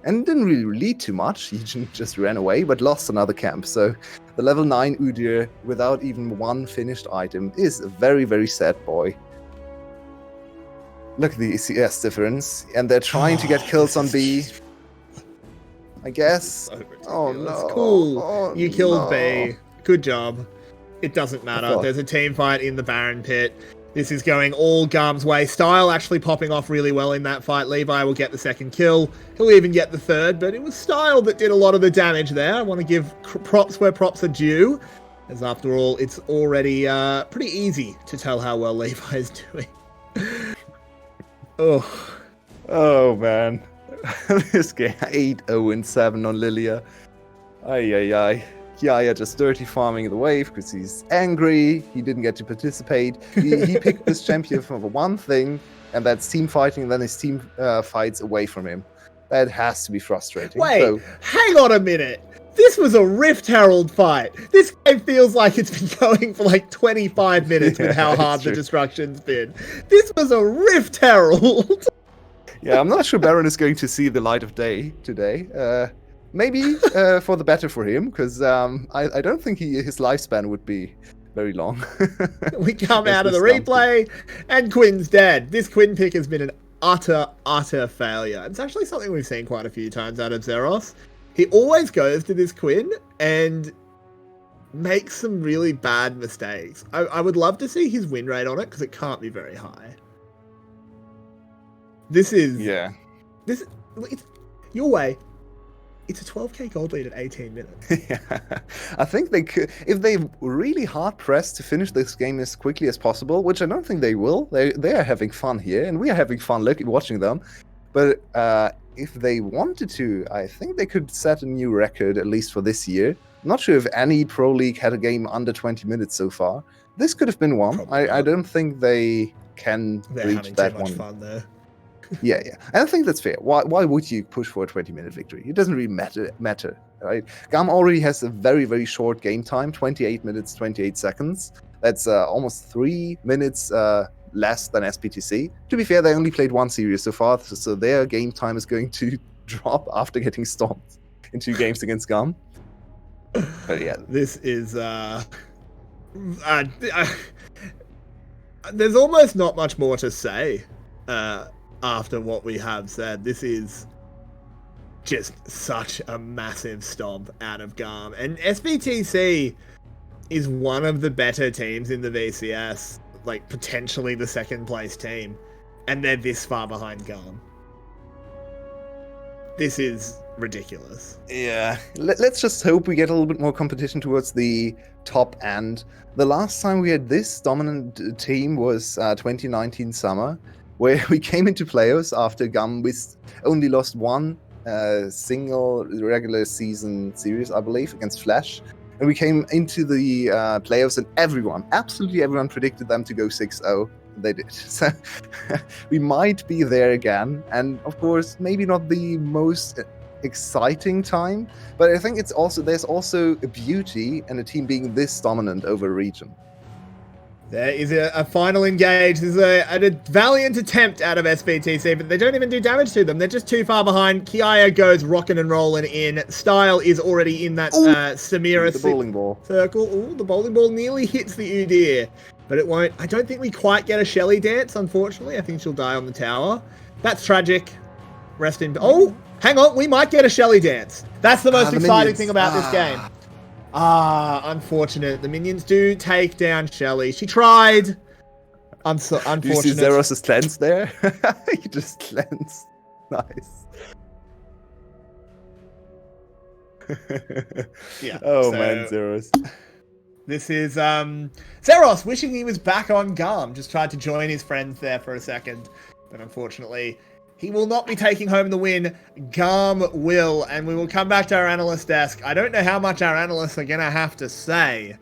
And it didn't really lead to much. He just ran away, but lost another camp. So the level 9 Udyr, without even one finished item, is a very, very sad boy. Look at the VCS difference, and they're trying to get kills on B. I guess. Oh no! It's cool. You killed B. Good job. It doesn't matter. thought- There's a team fight in the Baron pit. This is going all Garm's way. Style actually popping off really well in that fight. Levi will get the second kill. He'll even get the third, but it was Style that did a lot of the damage there. I want to give props where props are due, as after all, it's already pretty easy to tell how well Levi is doing. Oh, man. This game, 8-0-7 on Lilia. Ay. Yaya just dirty farming the wave because he's angry. He didn't get to participate. He picked this champion for one thing, and that's team fighting, and then his team fights away from him. That has to be frustrating. Wait, hang on a minute. This was a Rift Herald fight. This game feels like it's been going for like 25 minutes with how hard the destruction's been. This was a Rift Herald. Yeah, I'm not sure Baron is going to see the light of day today. Maybe for the better for him, because I don't think his lifespan would be very long. We come out of the replay, and Quinn's dead. This Quinn pick has been an utter failure. It's actually something we've seen quite a few times out of Zeros. He always goes to this Quinn and makes some really bad mistakes. I would love to see his win rate on it, because it can't be very high. This is... Yeah. It's your way. It's a 12k gold lead at 18 minutes. Yeah. I think they could, if they really hard pressed to finish this game as quickly as possible, which I don't think they will. They are having fun here, and we are having fun watching them. But if they wanted to, I think they could set a new record, at least for this year. I'm not sure if any Pro League had a game under 20 minutes so far. This could have been one. I don't think they can reach that one. Too much fun there. Yeah. I don't think that's fair. Why would you push for a 20-minute victory? It doesn't really matter, right? GAM already has a very, very short game time, 28 minutes, 28 seconds. That's almost 3 minutes less than SPTC. To be fair, they only played one series so far, so their game time is going to drop after getting stomped in 2 games against GAM. But yeah. This is... there's almost not much more to say. After what we have said, this is just such a massive stomp out of GAM. And SBTC is one of the better teams in the VCS, like potentially the second place team, and they're this far behind GAM. This is ridiculous. Yeah, let's just hope we get a little bit more competition towards the top end. The last time we had this dominant team was 2019 summer, where we came into playoffs after GAM only lost one single regular season series, I believe, against Flash. And we came into the playoffs, and absolutely everyone predicted them to go 6-0. They did. So we might be there again. And of course, maybe not the most exciting time, but I think there's also a beauty in a team being this dominant over a region. There is a final engage. There's a valiant attempt out of SBTC, but they don't even do damage to them. They're just too far behind. Kiaya goes rocking and rolling in. Style is already in that Samira the bowling ball circle. Ooh, the bowling ball nearly hits the Udyr, but it won't. I don't think we quite get a Shelly dance, unfortunately. I think she'll die on the tower. That's tragic. Rest in... Oh, hang on. We might get a Shelly dance. That's the most exciting thing about this game. Unfortunate. The minions do take down Shelly. She tried. Unfortunate. Do you see Zeros' cleanse there? He just cleansed. Nice. Yeah. Oh, man, Zeros. This is Zeros wishing he was back on GAM. Just tried to join his friends there for a second. But unfortunately, he will not be taking home the win. GAM will, and we will come back to our analyst desk. I don't know how much our analysts are going to have to say.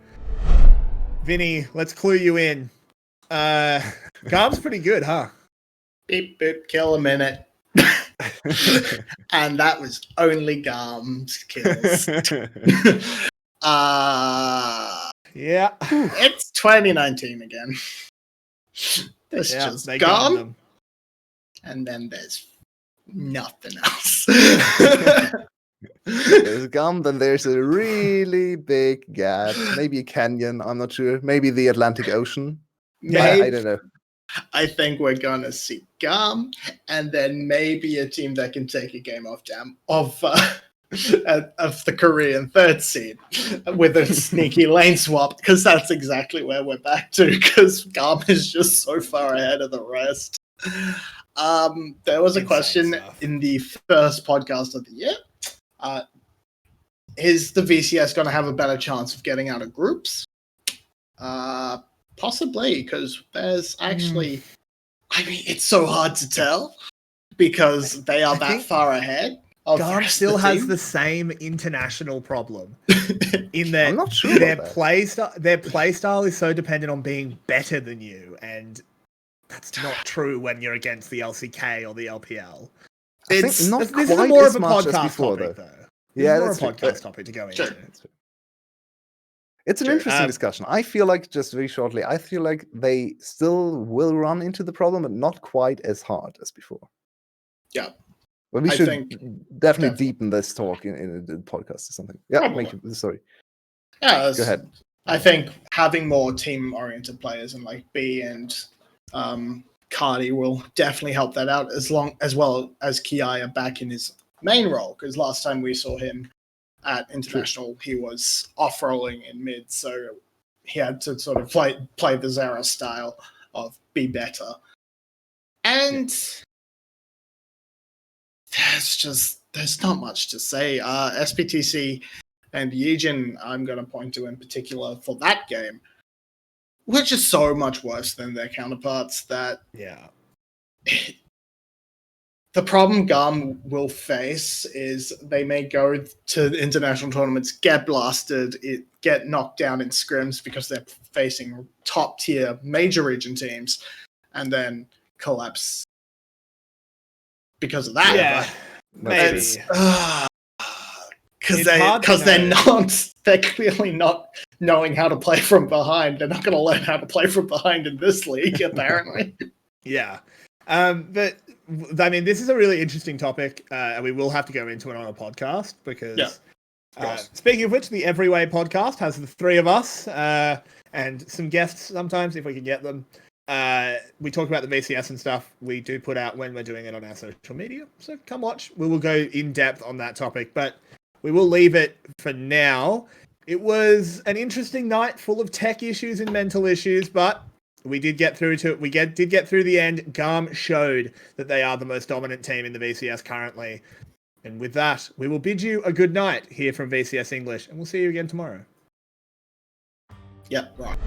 Vinny, let's clue you in. GAM's pretty good, huh? Beep, boop, kill a minute. And that was only GAM's kills. Yeah. It's 2019 again. There's just GAM. And then there's nothing else. There's GAM, then there's a really big gap. Maybe a canyon, I'm not sure. Maybe the Atlantic Ocean. I don't know. I think we're going to see GAM, and then maybe a team that can take a game off of the Korean third seed with a sneaky lane swap, because that's exactly where we're back to, because GAM is just so far ahead of the rest. There was a Insane question stuff. in the first podcast of the year. Is the VCS going to have a better chance of getting out of groups? Possibly, because there's actually... I mean, it's so hard to tell because they are that far ahead. GAM still has the same international problem in that I'm not sure their about that. their play style is so dependent on being better than you, and that's not true when you're against the LCK or the LPL. This is more as of a much as podcast before, topic, though. though. Yeah, This is that's more a true. podcast topic to go Sure. into. It's an Sure. interesting discussion. I feel like, just very shortly, I feel like they still will run into the problem, but not quite as hard as before. Yeah. But we I should think definitely definitely. deepen this talk in the podcast or something. Yeah, Probably. sorry. Yeah, Go ahead. I think having more team-oriented players and like B and Cardi will definitely help that out, as well as Kiaya back in his main role, because last time we saw him at international, he was off-rolling in mid, so he had to sort of play the Zara style of be better. And there's not much to say. SPTC and Yijin, I'm going to point to in particular for that game, were just so much worse than their counterparts that the problem GAM will face is they may go to international tournaments, get blasted, get knocked down in scrims because they're facing top-tier major region teams, and then collapse because of that. Yeah, maybe. Because they're clearly not knowing how to play from behind. They're not going to learn how to play from behind in this league, apparently. Yeah. But I mean, this is a really interesting topic, and we will have to go into it on a podcast because, speaking of which, the Everyway podcast has the three of us and some guests sometimes if we can get them. We talk about the VCS and stuff. We do put out when we're doing it on our social media, so come watch. We will go in depth on that topic, but we will leave it for now. It was an interesting night full of tech issues and mental issues, but we did get through to it. We did get through the end. GAM showed that they are the most dominant team in the VCS currently. And with that, we will bid you a good night here from VCS English, and we'll see you again tomorrow. Yep, right.